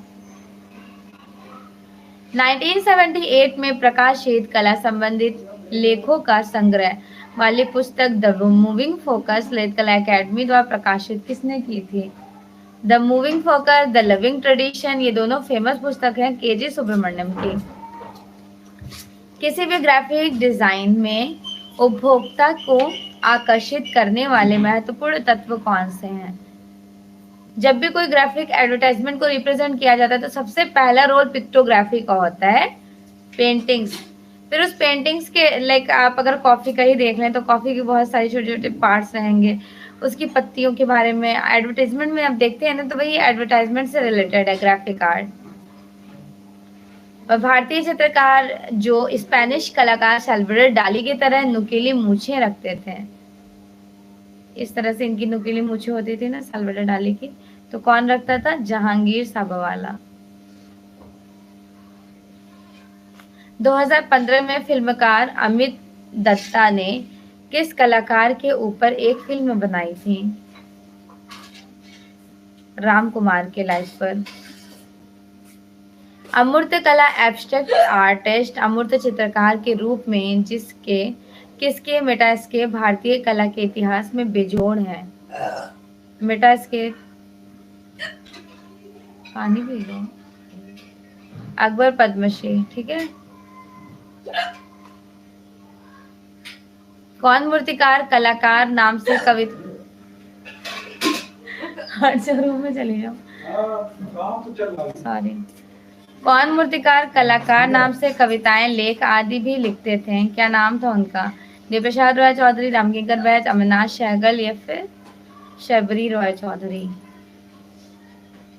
1978 में प्रकाशित कला संबंधित लेखों का संग्रह वाली पुस्तक द मूविंग फोकस ललित कला अकेडमी द्वारा प्रकाशित किसने की थी? The moving focus, the living tradition, ये दोनों फेमस पुस्तक हैं केजी सुब्रमण्यम की। किसी भी ग्राफिक डिजाइन में उपभोक्ता को आकर्षित करने वाले महत्वपूर्ण तत्व कौन से हैं? जब भी कोई ग्राफिक एडवर्टाइजमेंट को रिप्रेजेंट किया जाता है तो सबसे पहला रोल पिक्टोग्राफी का होता है। पेंटिंग्स, फिर उस पेंटिंग्स के लाइक आप अगर कॉफ़ी का ही देख लें तो कॉफ़ी के बहुत सारे छोटे-छोटे पार्ट्स रहेंगे। उसकी पत्तियों के बारे में एडवर्टाइज़मेंट में आप देखते हैं ना, तो वही एडवर्टाइज़मेंट से रिलेटेड है ग्राफिक आर्ट। और भारतीय चित्रकार जो स्पेनिश कलाकार सैल्वाडोर डाली की तरह नुकीली मूछें रखते थे। इस तरह से इनकी नुकीली मूछें होती थी ना सैल्वाडोर डाली की, तो कौन रखता था? जहांगीर साबवाला। 2015 में फिल्मकार अमित दत्ता ने किस कलाकार के ऊपर एक फिल्म बनाई थी? राम कुमार के लाइफ पर। अमूर्त कला एब्स्ट्रैक्ट आर्टिस्ट अमूर्त चित्रकार के रूप में जिसके किसके मेटास्केप भारतीय कला के इतिहास में बेजोड़ है? मेटास्केप पानी पी लो। अकबर पद्मश्री, ठीक है। कौन मूर्तिकार कलाकार नाम से कविता रूम में चली जाओ, सॉरी। कौन मूर्तिकार कलाकार नाम से कविताएं लेख आदि भी लिखते थे? क्या नाम था उनका? देवप्रसाद रॉय चौधरी, रामकिंकर बैच, अमरनाथ सहगल या फिर शबरी रॉय चौधरी?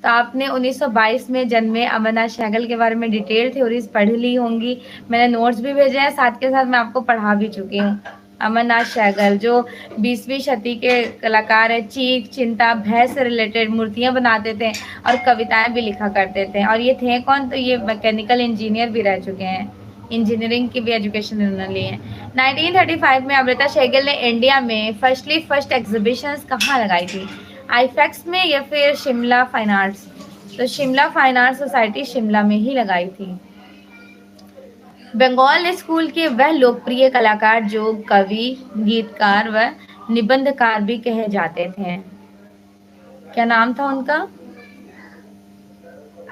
तो आपने 1922 में जन्मे अमरनाथ सहगल के बारे में डिटेल थ्योरीज पढ़ ली होंगी। मैंने नोट्स भी भेजे हैं, साथ के साथ मैं आपको पढ़ा भी चुकी हूँ। अमरनाथ सहगल जो 20वीं शती के कलाकार है, चीख चिंता भय से रिलेटेड मूर्तियां बनाते थे और कविताएं भी लिखा करते थे। और ये थे कौन? तो ये मैकेनिकल इंजीनियर भी रह चुके हैं, इंजीनियरिंग की भी एजुकेशन इन्होंने ली है। 1935 में अमृता सहगल ने इंडिया में फर्स्ट एग्जीबिशंस कहाँ लगाई थी? आईफेक्स में या फिर शिमला फाइन आर्ट्स? तो Shimla fine arts society Shimla में ही लगाई थी। बंगाल स्कूल के वह लोकप्रिय कलाकार जो कवि, गीतकार व निबंधकार भी कहे जाते थे, क्या नाम था उनका?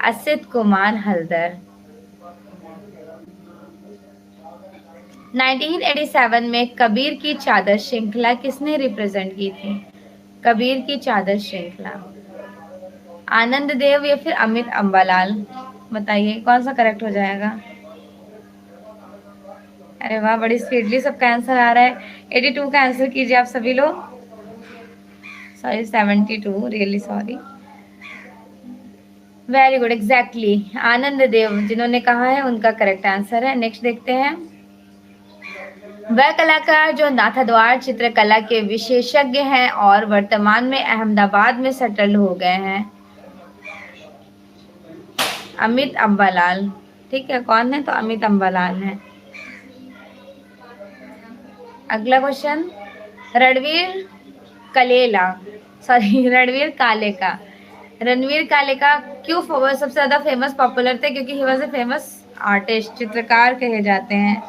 असित कुमार हल्दर। 1987 में कबीर की चादर श्रृंखला किसने रिप्रेजेंट की थी? कबीर की चादर श्रृंखला आनंद देव या फिर अमित अम्बालाल? बताइए कौन सा करेक्ट हो जाएगा? अरे वाह, बड़ी स्पीडली सबका आंसर आ रहा है। 82 का आंसर कीजिए आप सभी लोग। Sorry 72, really sorry. Very good, exactly Anand Dev जिन्होंने कहा है उनका करेक्ट आंसर है। नेक्स्ट देखते हैं। वह कलाकार जो नाथद्वार चित्रकला के विशेषज्ञ हैं और वर्तमान में अहमदाबाद में सेटल हो गए हैं? अमित अम्बालाल, ठीक है। कौन है? तो अमित अम्बालाल है। अगला क्वेश्चन, रणवीर कलेला सॉरी रणवीर कालेका रणवीर कालेका क्यों सबसे ज्यादा फेमस पॉपुलर थे? क्योंकि ही वॉज ए फेमस आर्टिस्ट, चित्रकार कहे जाते हैं।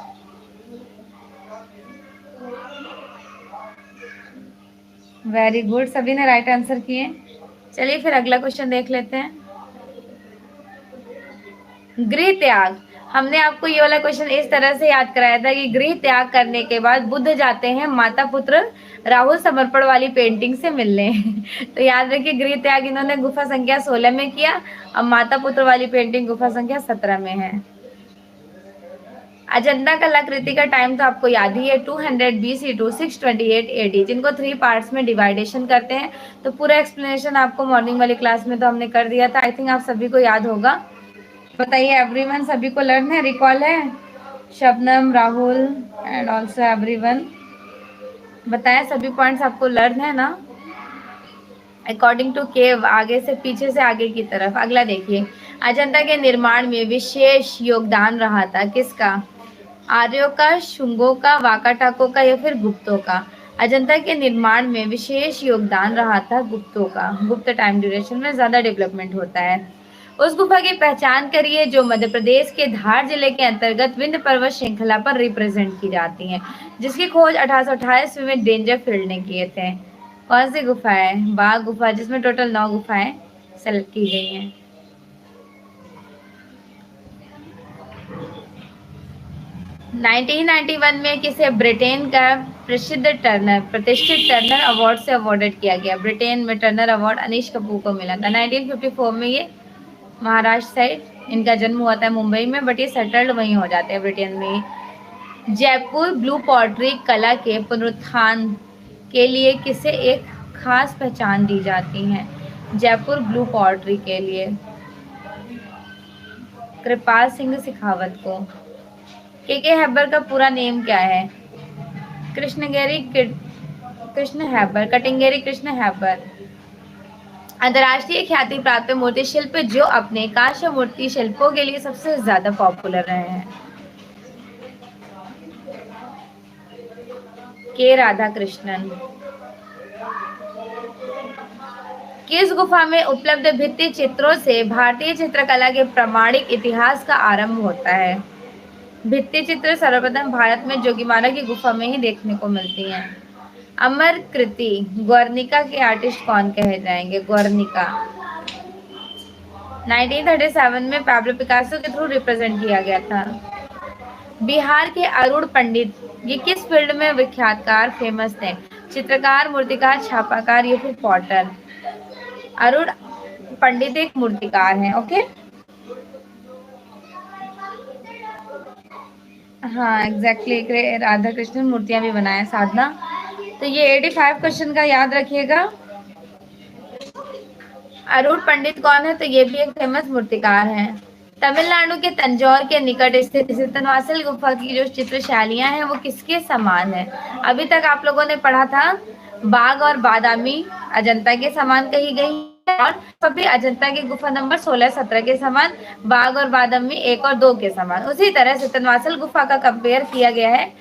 वेरी गुड, सभी ने राइट आंसर किए। चलिए फिर अगला क्वेश्चन देख लेते हैं। गृह त्याग, हमने आपको ये वाला क्वेश्चन इस तरह से याद कराया था कि गृह त्याग करने के बाद बुद्ध जाते हैं माता पुत्र राहुल समर्पण वाली पेंटिंग से मिलने तो याद रखिए गृह त्याग इन्होंने गुफा संख्या 16 में किया, अब माता पुत्र वाली पेंटिंग गुफा संख्या 17 में है। अजंता कलाकृति का टाइम तो आपको याद ही है, 200 BC टू 628 AD, जिनको 3 पार्ट्स में डिवाइडेशन करते हैं। तो पूरा एक्सप्लेनेशन आपको मॉर्निंग वाली क्लास में तो हमने कर दिया था। आई थिंक आप सभी को याद होगा। बताइए एवरीवन, सभी को लर्न है, रिकॉल है? Shabnam, Rahul and also everyone, बताएं सभी पॉइंट्स आपको लर्न है ना? अकॉर्डिंग टू केव, आगे से पीछे से आगे की तरफ। अगला देखिए, अजंता के निर्माण में विशेष योगदान रहा था किसका? आर्यों का, शुंगों का, वाकाटाकों का या फिर गुप्तों का? अजंता के निर्माण में विशेष योगदान रहा था गुप्तों का। गुप्त टाइम ड्यूरेशन में ज्यादा डेवलपमेंट होता है। उस गुफा की पहचान करिए जो मध्य प्रदेश के धार जिले के अंतर्गत विंध्य पर्वत श्रृंखला पर रिप्रेजेंट की जाती है, जिसकी खोज 1828 में डेंजर फील्ड ने किए थे। कौन सी गुफा है? बाघ गुफा, जिसमें टोटल 9 गुफाएं सेलेक्ट की गई हैं। (1991) में किसे ब्रिटेन का प्रतिष्ठित टर्नर अवार्ड से अवॉर्डेड किया गया? ब्रिटेन में टर्नर अवार्ड अनीश कपूर को मिला था। 1954 में ये महाराष्ट्र साइड इनका जन्म हुआ था, मुंबई में, बट ये सेटल्ड वहीं हो जाते हैं ब्रिटेन में ही। जयपुर ब्लू पॉटरी कला के पुनरुत्थान के लिए किसे एक खास पहचान दी जाती है? जयपुर ब्लू पॉटरी के लिए कृपाल सिंह शेखावत को। के हैबर का पूरा नेम क्या है? कृष्ण हैबर, कटिंगेरी कृष्ण हैबर। अंतर्राष्ट्रीय ख्याति प्राप्त मूर्ति शिल्प जो अपने कांस्य मूर्ति शिल्पों के लिए सबसे ज्यादा पॉपुलर रहे हैं? के राधाकृष्णन। किस गुफा में उपलब्ध भित्ति चित्रों से भारतीय चित्रकला के प्रामाणिक इतिहास का आरंभ होता है? भित्ति चित्र सर्वप्रथम भारत में जोगीमारा की गुफा में ही देखने को मिलती हैं। अमर कृति ग्वर्निका के आर्टिस्ट कौन कहे जाएंगे? ग्वर्निका 1937 में पाब्लो पिकासो के थ्रू रिप्रेजेंट किया गया था। बिहार के अरुण पंडित ये किस फील्ड में विख्यातकार फेमस थे? चित्रकार, मूर्तिकार, छापाकार या फिर पॉटर? अरुण पंडित एक मूर्तिकार हैं। ओके, हाँ एग्जैक्टली, राधा कृष्ण मूर्तियां भी बनाए साधना। तो ये 85 क्वेश्चन का याद रखिएगा। अरुण पंडित कौन है? तो ये भी एक फेमस मूर्तिकार हैं। तमिलनाडु के तंजौर के निकट स्थित सितनवासल गुफा की जो चित्रशैलियां हैं वो किसके समान है? अभी तक आप लोगों ने पढ़ा था बाघ और बादामी अजंता के समान कही गई और सभी अजंता की गुफा नंबर 16-17 के समान, बाघ और बादामी 1 और 2 के समान। उसी तरह सितनवासल गुफा का कंपेयर किया गया है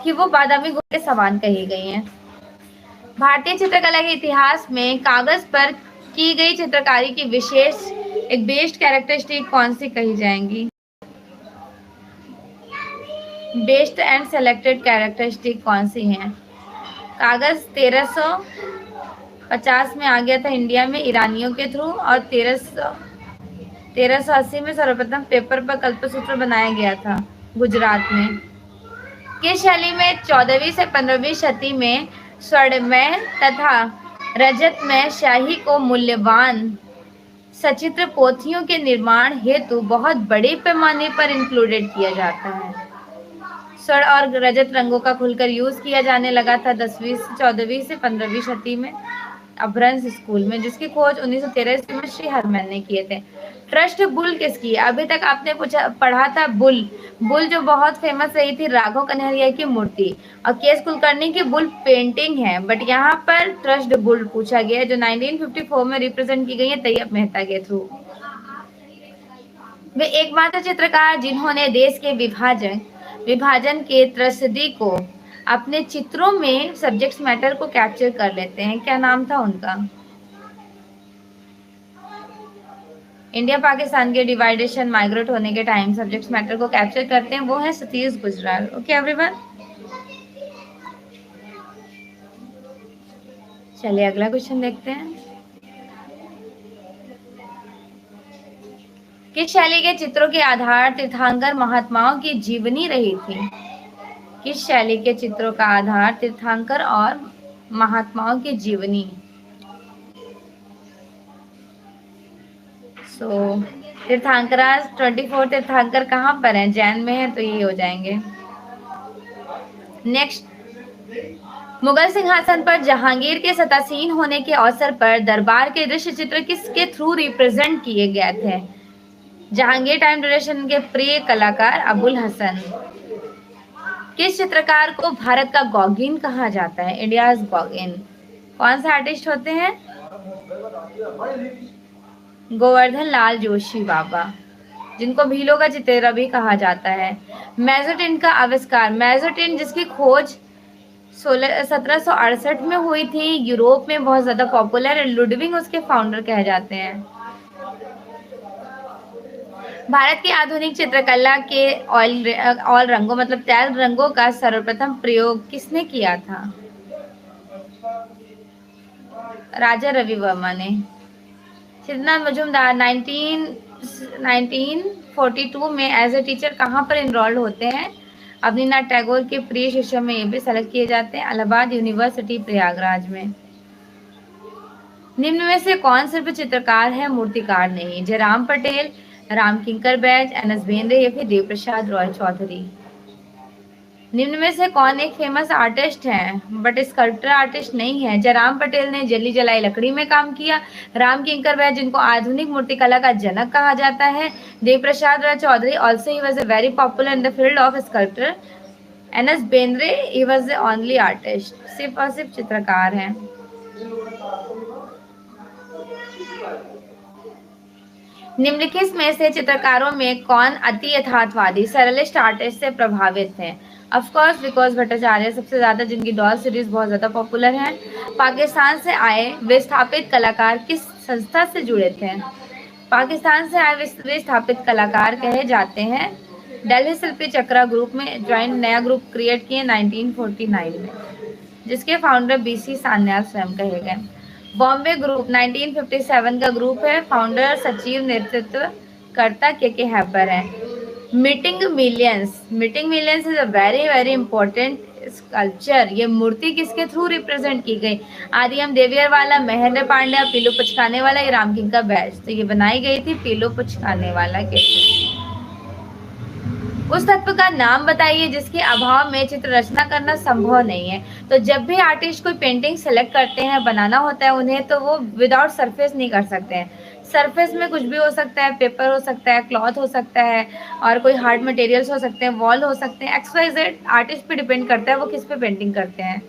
कि वो बादामी गुफा के समान कही गई है। भारतीय चित्रकला के इतिहास में कागज पर की गई चित्रकारी की विशेष एक बेस्ड कैरेक्टरिस्टिक कौन सी कही जाएंगी? बेस्ड एंड सेलेक्टेड कैरेक्टरिस्टिक कौन सी हैं? कागज 1350 में आ गया था इंडिया में ईरानियों के थ्रू और 1380 में सर्वप्रथम पेपर पर कल्पसूत्र बनाया गया था गुजरात में। किस शैली में 14वीं से 15वीं शती में स्वर्णमय तथा रजत में शाही को मूल्यवान सचित्र पोथियों के निर्माण हेतु बहुत बड़े पैमाने पर इंक्लूडेड किया जाता है? स्वर्ण और रजत रंगों का खुलकर यूज किया जाने लगा था 14वीं से 15वीं शती में अभ्रंश स्कूल में, जिसकी खोज 1913 ईस्वी में श्री हरमैन ने किए थे। ट्रस्ट बुल किसकी? अभी तक आपने पढ़ा था बुल जो बहुत फेमस रही थी राघव कन्हैया की मूर्ति, और केएस कुलकर्णी की बुल पेंटिंग है, बट यहाँ पर ट्रस्ट बुल पूछा गया जो 1954 में रिप्रेजेंट की गई है तैयब मेहता के थ्रू। वे एकमात्र चित्रकार जिन्होंने देश के विभाजन के त्रसदी को अपने चित्रों में सब्जेक्ट मैटर को कैप्चर कर लेते हैं। क्या नाम था उनका? इंडिया पाकिस्तान के डिवाइडेशन माइग्रेट होने के टाइम सब्जेक्ट मैटर को कैप्चर करते हैं, वो है सतीश गुजराल। ओके एवरीवन, चलिए अगला क्वेश्चन देखते हैं। किस शैली के चित्रों के आधार तीर्थंकर महात्माओं की जीवनी रही थी? किस शैली के चित्रों का आधार तीर्थंकर और महात्माओं की जीवनी? तीर्थंकरा 24 तीर्थंकर कहाँ पर हैं? जैन में है तो ये हो जाएंगे। नेक्स्ट, मुगल सिंहासन पर जहांगीर के सतासीन होने के अवसर पर दरबार के दृश्य चित्र किसके थ्रू रिप्रेजेंट किए गए थे? जहांगीर टाइम ड्यूरेशन के प्रिय कलाकार अबुल हसन। किस चित्रकार को भारत का गॉगिन कहा जाता है? India's Gauguin. कौन सा आर्टिस्ट होते हैं? गोवर्धन लाल जोशी बाबा, जिनको भीलों का चितेरा भी कहा जाता है। मेजोटिन का आविष्कार, मेजोटिन जिसकी खोज 1768 में हुई थी, यूरोप में बहुत ज्यादा पॉपुलर है, लुडविग उसके फाउंडर कहे जाते हैं। भारत की आधुनिक चित्रकला के ऑल रंगों मतलब तेल रंगों का सर्वप्रथम प्रयोग किसने किया था? राजा रवि वर्मा ने। सिद्धनाथ मजूमदार 1942 में एज ए टीचर कहाँ पर इनरोल्ड होते हैं? अवनीनाथ टैगोर के प्रिय शिष्यों में ये भी सेलेक्ट किए जाते हैं, इलाहाबाद यूनिवर्सिटी प्रयागराज में। निम्न में से कौन सिर्फ चित्रकार है मूर्तिकार नहीं? जयराम पटेल, राम किंकर बैज, एन एस बेंद्रे या फिर देव प्रसाद रॉय चौधरी? निम्न में से कौन एक फेमस आर्टिस्ट है बट स्कल्पटर आर्टिस्ट नहीं है? जयराम पटेल ने जली जलाई लकड़ी में काम किया। राम किंकर वह जिनको आधुनिक मूर्तिकला का जनक कहा जाता है। Dev Prasad Rai Chowdhury also he was a very popular in the field of sculptor. N S Bendre he was the only artist, सिर्फ और सिर्फ चित्रकार हैं। निम्नलिखित में से चित्रकारों में कौन अति यथार्थवादी सरलिस्ट आर्टिस्ट से प्रभावित है? ऑफ कोर्स विकास भट्टाचार्य सबसे ज्यादा, जिनकी डॉल सीरीज बहुत ज्यादा पॉपुलर है। पाकिस्तान से आए विस्थापित कलाकार किस संस्था से जुड़े थे? पाकिस्तान से आए विस्थापित कलाकार कहे जाते हैं दिल्ली शिल्पी चक्रा ग्रुप में ज्वाइन, नया ग्रुप क्रिएट किए 1949 में, जिसके फाउंडर बीसी सान्याल स्वयं कहे गए। बॉम्बे ग्रुप 1957 का ग्रुप है, फाउंडर सचिव नेतृत्व करता के हैबर है। Meeting millions is a very very important sculpture. ये मूर्ति किसके थ्रू रिप्रेजेंट की गई? आदियम देवियर वाला, महेंद्र पांड्या, पीलू पुचकाने वाला, या राम किंग का बैच? तो ये बनाई गई थी पीलू पुचकाने वाला के। उस तत्व का नाम बताइए जिसके अभाव में चित्र रचना करना संभव नहीं है। तो जब भी आर्टिस्ट कोई पेंटिंग सेलेक्ट करते हैं, बनाना होता है उन्हें, तो वो विदाउट सरफेस नहीं कर सकते हैं। सरफेस में कुछ भी हो सकता है, पेपर हो सकता है, क्लॉथ हो सकता है, और कोई हार्ड मटेरियल्स हो सकते हैं, वॉल हो सकते हैं, XYZ आर्टिस्ट पे डिपेंड करता है वो किस पे पेंटिंग करते हैं।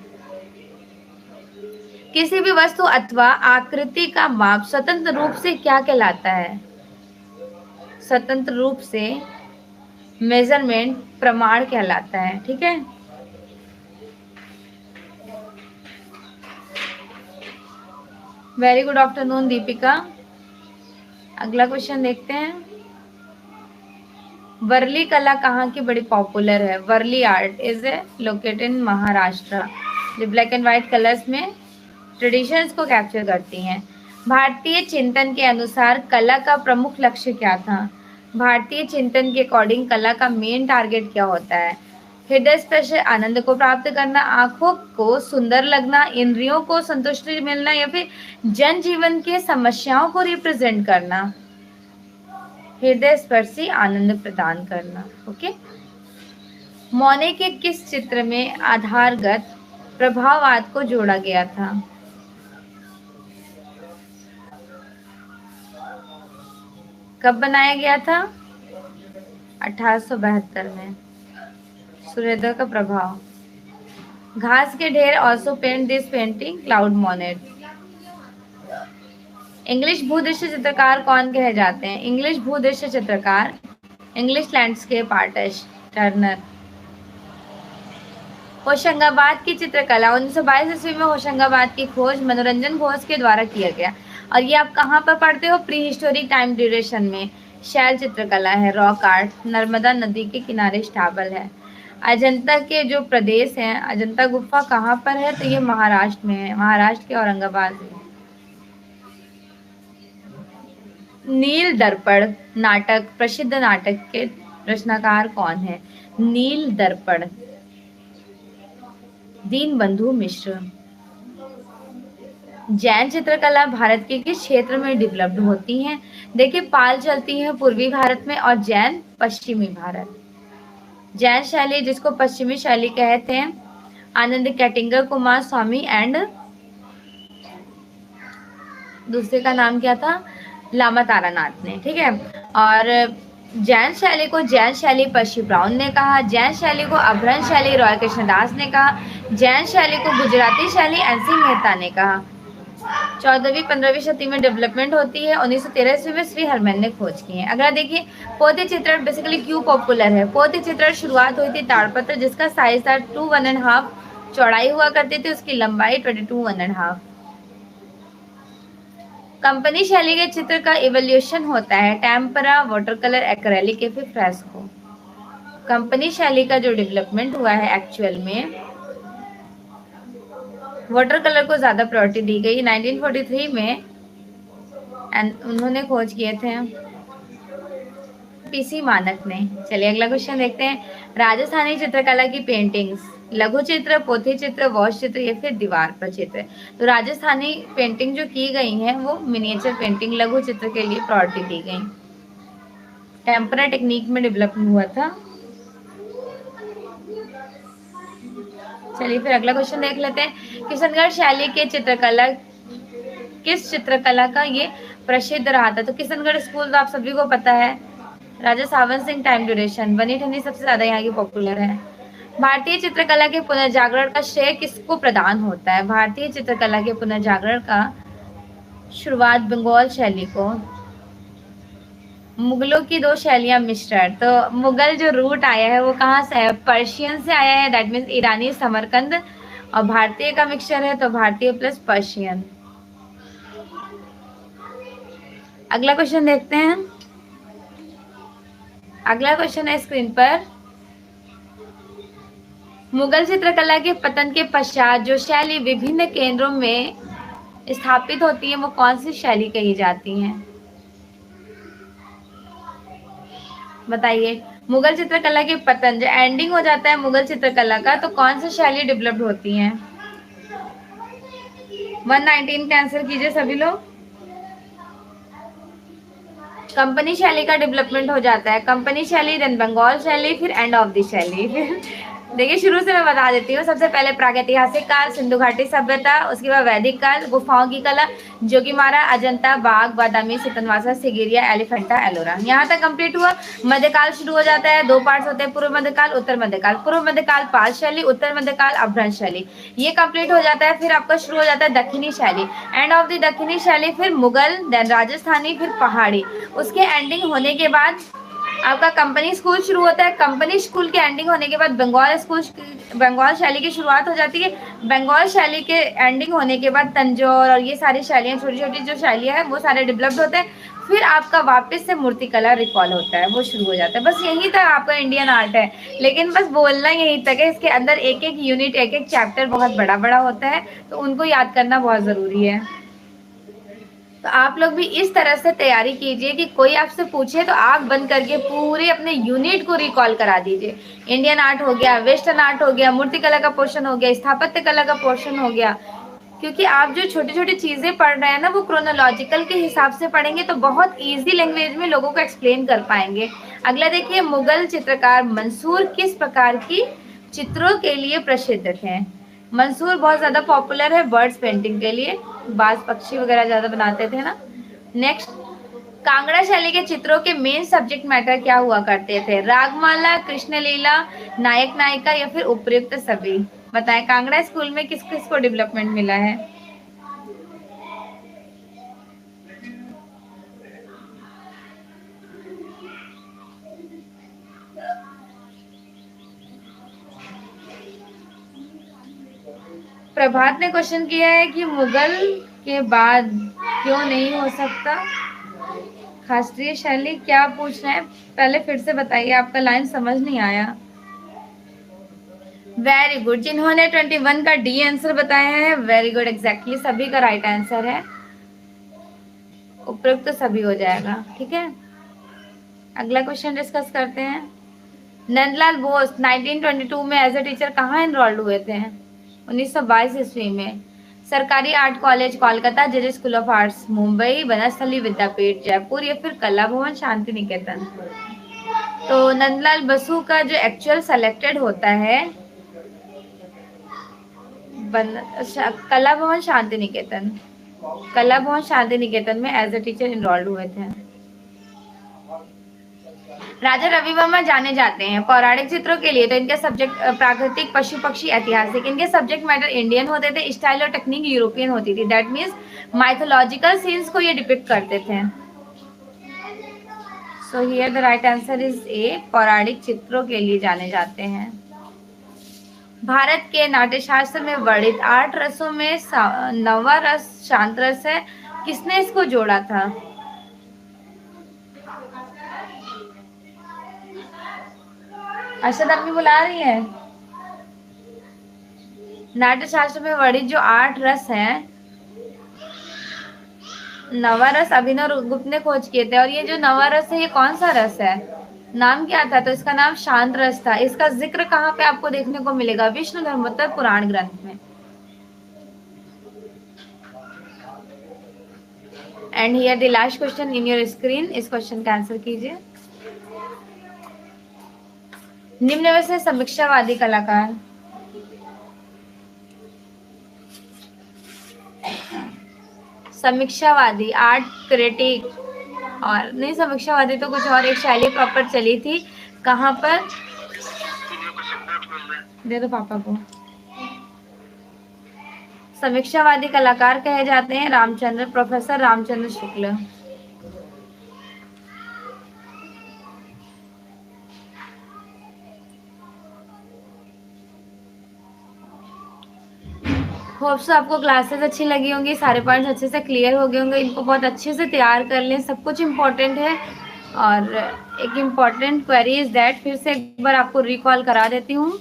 किसी भी वस्तु अथवा आकृति का माप स्वतंत्र रूप से क्या कहलाता है? स्वतंत्र रूप से मेजरमेंट प्रमाण कहलाता है। ठीक है, वेरी गुड आफ्टरनून दीपिका। अगला क्वेश्चन देखते हैं। वर्ली कला कहाँ की बड़ी पॉपुलर है? Warli art is located in Maharashtra. जो ब्लैक एंड व्हाइट कलर्स में ट्रेडिशंस को कैप्चर करती हैं। भारतीय चिंतन के अनुसार कला का प्रमुख लक्ष्य क्या था? भारतीय चिंतन के अकॉर्डिंग कला का मेन टारगेट क्या होता है? हृदय स्पर्श आनंद को प्राप्त करना, आंखों को सुंदर लगना, इंद्रियों को संतुष्टि मिलना, या फिर जनजीवन के समस्याओं को रिप्रेजेंट करना? हृदय स्पर्शी आनंद प्रदान करना। ओके। मोने के किस चित्र में आधारगत प्रभाववाद को जोड़ा गया था? कब बनाया गया था? 1872 में। सूर्योदय का प्रभाव। घास के ढेर also paint this painting Claude Monet. English भूदृश्य चित्रकार कौन कहे जाते हैं? इंग्लिश भूदृश्य चित्रकार English landscape artist Turner. Hoshangabad की चित्रकला 1922 ईस्वी में होशंगाबाद की खोज मनोरंजन घोष के द्वारा किया गया। और ये आप कहाँ पर पढ़ते हो? प्री हिस्टोरिक टाइम ड्यूरेशन में। शैल चित्रकला है, रॉक आर्ट, नर्मदा नदी के किनारे स्टाबल है। अजंता के जो प्रदेश हैं, अजंता गुफा कहाँ पर है? तो ये महाराष्ट्र में है, महाराष्ट्र के औरंगाबाद में। नील दर्पण नाटक प्रसिद्ध नाटक के रचनाकार कौन है? नील दर्पण दीनबंधु मिश्र। जैन चित्रकला भारत के किस क्षेत्र में डेवलप्ड होती हैं? देखिए, पाल चलती है पूर्वी भारत में और जैन पश्चिमी भारत। जैन शैली जिसको पश्चिमी शैली कहते हैं, आनंद कैटिंगर कुमार स्वामी एंड दूसरे का नाम क्या था? लामा तारानाथ ने। ठीक है। और जैन शैली को जैन शैली पश्चिम ब्राउन ने कहा। जैन शैली को अभ्रंश शैली रॉय कृष्णदास ने कहा। जैन शैली को गुजराती शैली NC मेहता ने कहा। 14वीं 15वीं शताब्दी में डेवलपमेंट होती है। 1913 ईस्वी में श्री हरमैन ने खोज की है। अगला देखिए, पोथी चित्रण बेसिकली क्यों पॉपुलर है? पोथी चित्रण शुरुआत हुई थी ताड़पत्र, जिसका साइज था 2 1.5 चौड़ाई हुआ करती थी, उसकी लंबाई 22 1.5। कंपनी शैली के चित्र का इवोल्यूशन होता है टेम्परा, वाटर कलर, एक्रेलिक या फिर फ्रेस्को। कंपनी शैली का जो डेवलपमेंट हुआ है एक्चुअल में वाटर कलर को ज्यादा प्रायोरिटी दी गई 1943 में, एंड उन्होंने खोज किए थे PC मानक ने। चलिए अगला क्वेश्चन देखते हैं। राजस्थानी चित्रकला की पेंटिंग्स लघु चित्र, पोथी चित्र, वॉश चित्र या फिर दीवार पर चित्र। तो राजस्थानी पेंटिंग जो की गई है वो मिनिएचर पेंटिंग, लघु चित्र के लिए प्रायोरिटी दी गई। टेम्परा टेक्निक में डेवलप हुआ था। चलिए फिर अगला क्वेश्चन देख लेते हैं। किशनगढ़ शैली के चित्रकला, किस चित्रकला का ये प्रसिद्ध रहा था? तो किशनगढ़ स्कूल तो आप सभी को पता है। राजा सावन सिंह, टाइम ड्यूरेशन, बनी ठनी सबसे ज्यादा यहाँ की पॉपुलर है। भारतीय चित्रकला के पुनर्जागरण का श्रेय किसको प्रदान होता है? भारतीय चित्रकला के पुनर्जागरण का शुरुआत बंगाल शैली को, मुगलों की दो शैलियां मिश्रण। तो मुगल जो रूट आया है वो कहाँ से है? पर्शियन से आया है, दैट मीन्स ईरानी समरकंद, और भारतीय का मिक्सचर है तो भारतीय प्लस पर्शियन। अगला क्वेश्चन देखते हैं। अगला क्वेश्चन है स्क्रीन पर, मुगल चित्रकला के पतन के पश्चात जो शैली विभिन्न केंद्रों में स्थापित होती है वो कौन सी शैली कही जाती है? बताइए। मुगल चित्रकला के पतन, जो एंडिंग हो जाता है मुगल चित्रकला का, तो कौन सी शैली डेवलप्ड होती है? 119 का आंसर कीजिए सभी लोग। कंपनी शैली का डेवलपमेंट हो जाता है, कंपनी शैली, देन बंगाल शैली, फिर एंड ऑफ द शैली। देखिए शुरू से मैं बता देती हूँ। सबसे पहले प्रागैतिहासिक काल, सिंधु घाटी सभ्यता, उसके बाद वैदिक काल, गुफाओं की कला, जोगीमारा, अजंता, बाघ, बादामी, सितनवासा, सिगिरिया, एलिफेंटा, एलोरा, यहाँ तक कंप्लीट हुआ। मध्यकाल शुरू हो जाता है, दो पार्ट्स होते हैं, पूर्व मध्यकाल, उत्तर मध्यकाल। पूर्व मध्यकाल पाल शैली, उत्तर मध्यकाल अपभ्रंश शैली, ये कंप्लीट हो जाता है। फिर आपका शुरू हो जाता है दक्षिणी शैली, एंड ऑफ द दक्षिणी शैली, फिर मुगल, देन राजस्थानी, फिर पहाड़ी। उसके एंडिंग होने के बाद आपका कंपनी स्कूल शुरू होता है। कंपनी स्कूल के एंडिंग होने के बाद बंगाल स्कूल, बंगाल शैली की शुरुआत हो जाती है। बंगाल शैली के एंडिंग होने के बाद तंजौर और ये सारी शैलियाँ, छोटी छोटी जो शैलियाँ हैं वो सारे डेवलप्ड होते हैं। फिर आपका वापस से मूर्तिकला रिकॉल होता है, वो शुरू हो जाता है। बस यहीं तक आपका इंडियन आर्ट है, लेकिन बस बोलना यहीं तक है। इसके अंदर एक एक यूनिट, एक एक चैप्टर बहुत बड़ा बड़ा होता है, तो उनको याद करना बहुत ज़रूरी है। तो आप लोग भी इस तरह से तैयारी कीजिए कि कोई आपसे पूछे तो आंख बंद करके पूरे अपने यूनिट को रिकॉल करा दीजिए। इंडियन आर्ट हो गया, वेस्टर्न आर्ट हो गया, मूर्तिकला का पोर्शन हो गया, स्थापत्य कला का पोर्शन हो गया। क्योंकि आप जो छोटी छोटी चीजें पढ़ रहे हैं ना, वो क्रोनोलॉजिकल के हिसाब से पढ़ेंगे तो बहुत इजी लैंग्वेज में लोगों को एक्सप्लेन कर पाएंगे। अगला देखिए, मुगल चित्रकार मंसूर किस प्रकार की चित्रों के लिए प्रसिद्ध थे? मंसूर बहुत ज्यादा पॉपुलर है बर्ड्स पेंटिंग के लिए, बाज पक्षी वगैरह ज्यादा बनाते थे ना। नेक्स्ट, कांगड़ा शैली के चित्रों के मेन सब्जेक्ट मैटर क्या हुआ करते थे? रागमाला, कृष्णलीला, नायक नायिका, या फिर उपयुक्त सभी? बताएं, कांगड़ा स्कूल में किस किस को डेवलपमेंट मिला है? प्रभात ने क्वेश्चन किया है कि मुगल के बाद क्यों नहीं हो सकता शास्त्रीय शैली? क्या पूछ रहे हैं पहले फिर से बताइए, आपका लाइन समझ नहीं आया। वेरी गुड, जिन्होंने 21 का डी आंसर बताया है, वेरी गुड, एग्जैक्टली सभी का राइट आंसर है। उपयुक्त तो सभी हो जाएगा, ठीक है। अगला क्वेश्चन डिस्कस करते हैं। नंदलाल बोस 1922 में एज ए टीचर कहाँ एनरोल्ड हुए थे? 1922 ईस्वी में। सरकारी art college Kolkata, JJ school of arts Mumbai, Banasthali Vidyapith Jaipur, या फिर कला भवन शांति निकेतन? तो नंदलाल बसु का जो एक्चुअल सेलेक्टेड होता है कला भवन शांति निकेतन, कला भवन शांति निकेतन में एज ए टीचर एनरोल्ड हुए थे। राजा रवि वर्मा जाने जाते हैं पौराणिक चित्रों के लिए, तो इनके सब्जेक्ट प्राकृतिक, पशु पक्षी, ऐतिहासिक। इनके सब्जेक्ट मैटर इंडियन होते थे, स्टाइल और टेक्निक यूरोपियन होती थी, दैट मीन्स माइथोलॉजिकल सीन्स को ये डिपिक्ट करते थे। So here the right answer is a, पौराणिक चित्रों के लिए जाने जाते हैं। भारत के नाट्यशास्त्र में वर्णित 8 रसों में 9वां रस शांत रस है, किसने इसको जोड़ा था? अर्षद अम्मी बुला रही है। नाट्यशास्त्र में वर्णित जो 8 रस हैं, 9वां रस अभिनव गुप्त ने खोज किए थे, और ये जो 9वां रस है ये कौन सा रस है? नाम क्या था? तो इसका नाम शांत रस था। इसका जिक्र कहाँ पे आपको देखने को मिलेगा? विष्णु धर्मोत्तर पुराण ग्रंथ में। And here the last question in your screen, इस क्वेश्चन का आंसर कीजिए। निम्न में से समीक्षावादी कलाकार समीक्षावादी, आर्ट क्रिटिक, और नहीं समीक्षावादी तो कुछ और, एक शैली प्रॉपर चली थी। कहाँ पर? दे दो पापा को। समीक्षावादी कलाकार कहे जाते हैं रामचंद्र, प्रोफेसर रामचंद्र शुक्ल। होप्स आपको क्लासेस अच्छी लगी होंगी, सारे पॉइंट्स अच्छे से क्लियर हो गए होंगे। इनको बहुत अच्छे से तैयार कर लें, सब कुछ इम्पोर्टेंट है। और एक इम्पॉर्टेंट क्वेरी इज दैट, फिर से एक बार आपको रिकॉल करा देती हूँ।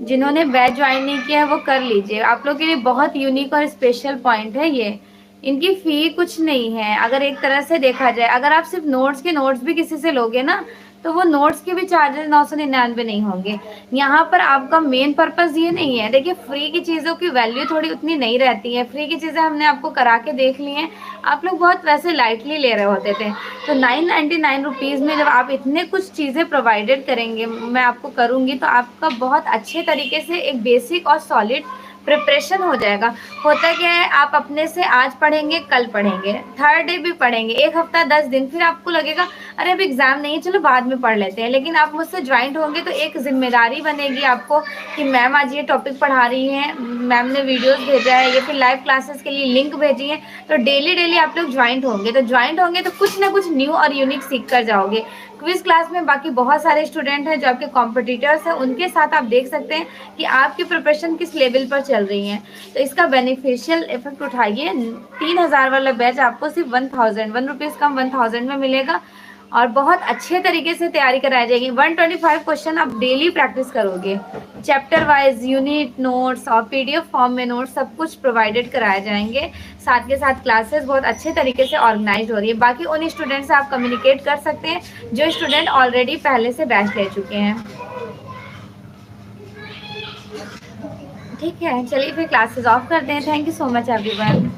जिन्होंने बैच ज्वाइन नहीं किया है वो कर लीजिए, आप लोग के लिए बहुत यूनिक और स्पेशल पॉइंट है ये। इनकी फी कुछ नहीं है अगर एक तरह से देखा जाए। अगर आप सिर्फ नोट्स के नोट्स भी किसी से लोगे ना, तो वो नोट्स के भी चार्जेस 999 नहीं होंगे। यहाँ पर आपका मेन पर्पस ये नहीं है। देखिए, फ्री की चीज़ों की वैल्यू थोड़ी उतनी नहीं रहती है। फ्री की चीज़ें हमने आपको करा के देख ली हैं, आप लोग बहुत वैसे लाइटली ले रहे होते थे। तो 999 रुपीज़ में जब आप इतने कुछ चीज़ें प्रोवाइडेड करेंगे, मैं आपको करूँगी, तो आपका बहुत अच्छे तरीके से एक बेसिक और सॉलिड प्रिपरेशन हो जाएगा। होता क्या है, आप अपने से आज पढ़ेंगे, कल पढ़ेंगे, थर्ड डे भी पढ़ेंगे, एक हफ्ता 10 दिन, फिर आपको लगेगा अरे अब एग्जाम नहीं है, चलो बाद में पढ़ लेते हैं। लेकिन आप मुझसे ज्वाइंट होंगे तो एक जिम्मेदारी बनेगी आपको कि मैम आज ये टॉपिक पढ़ा रही हैं, मैम ने वीडियोस भेजा है, या फिर लाइव क्लासेस के लिए लिंक भेजी है। तो डेली आप लोग ज्वाइंट होंगे, तो ज्वाइंट होंगे तो कुछ ना कुछ न्यू और यूनिक सीख कर जाओगे। क्विज क्लास में बाकी बहुत सारे स्टूडेंट हैं जो आपके कॉम्पिटिटर्स हैं, उनके साथ आप देख सकते हैं कि आपकी प्रिपरेशन किस लेवल पर चल रही है। तो इसका बेनिफिशियल इफेक्ट उठाइए। 3000 वाला बैच आपको सिर्फ 1 रुपीज़ कम 1000 में मिलेगा, और बहुत अच्छे तरीके से तैयारी कराई जाएगी। 125 क्वेश्चन आप डेली प्रैक्टिस करोगे। चैप्टर वाइज यूनिट नोट्स और पीडीएफ फॉर्म में नोट्स सब कुछ प्रोवाइडेड कराए जाएंगे। साथ के साथ क्लासेस बहुत अच्छे तरीके से ऑर्गेनाइज हो रही है। बाकी उन स्टूडेंट से आप कम्युनिकेट कर सकते हैं जो स्टूडेंट ऑलरेडी पहले से बैच ले चुके हैं। ठीक है, चलिए फिर क्लासेस ऑफ करते हैं। Thank you so much everyone.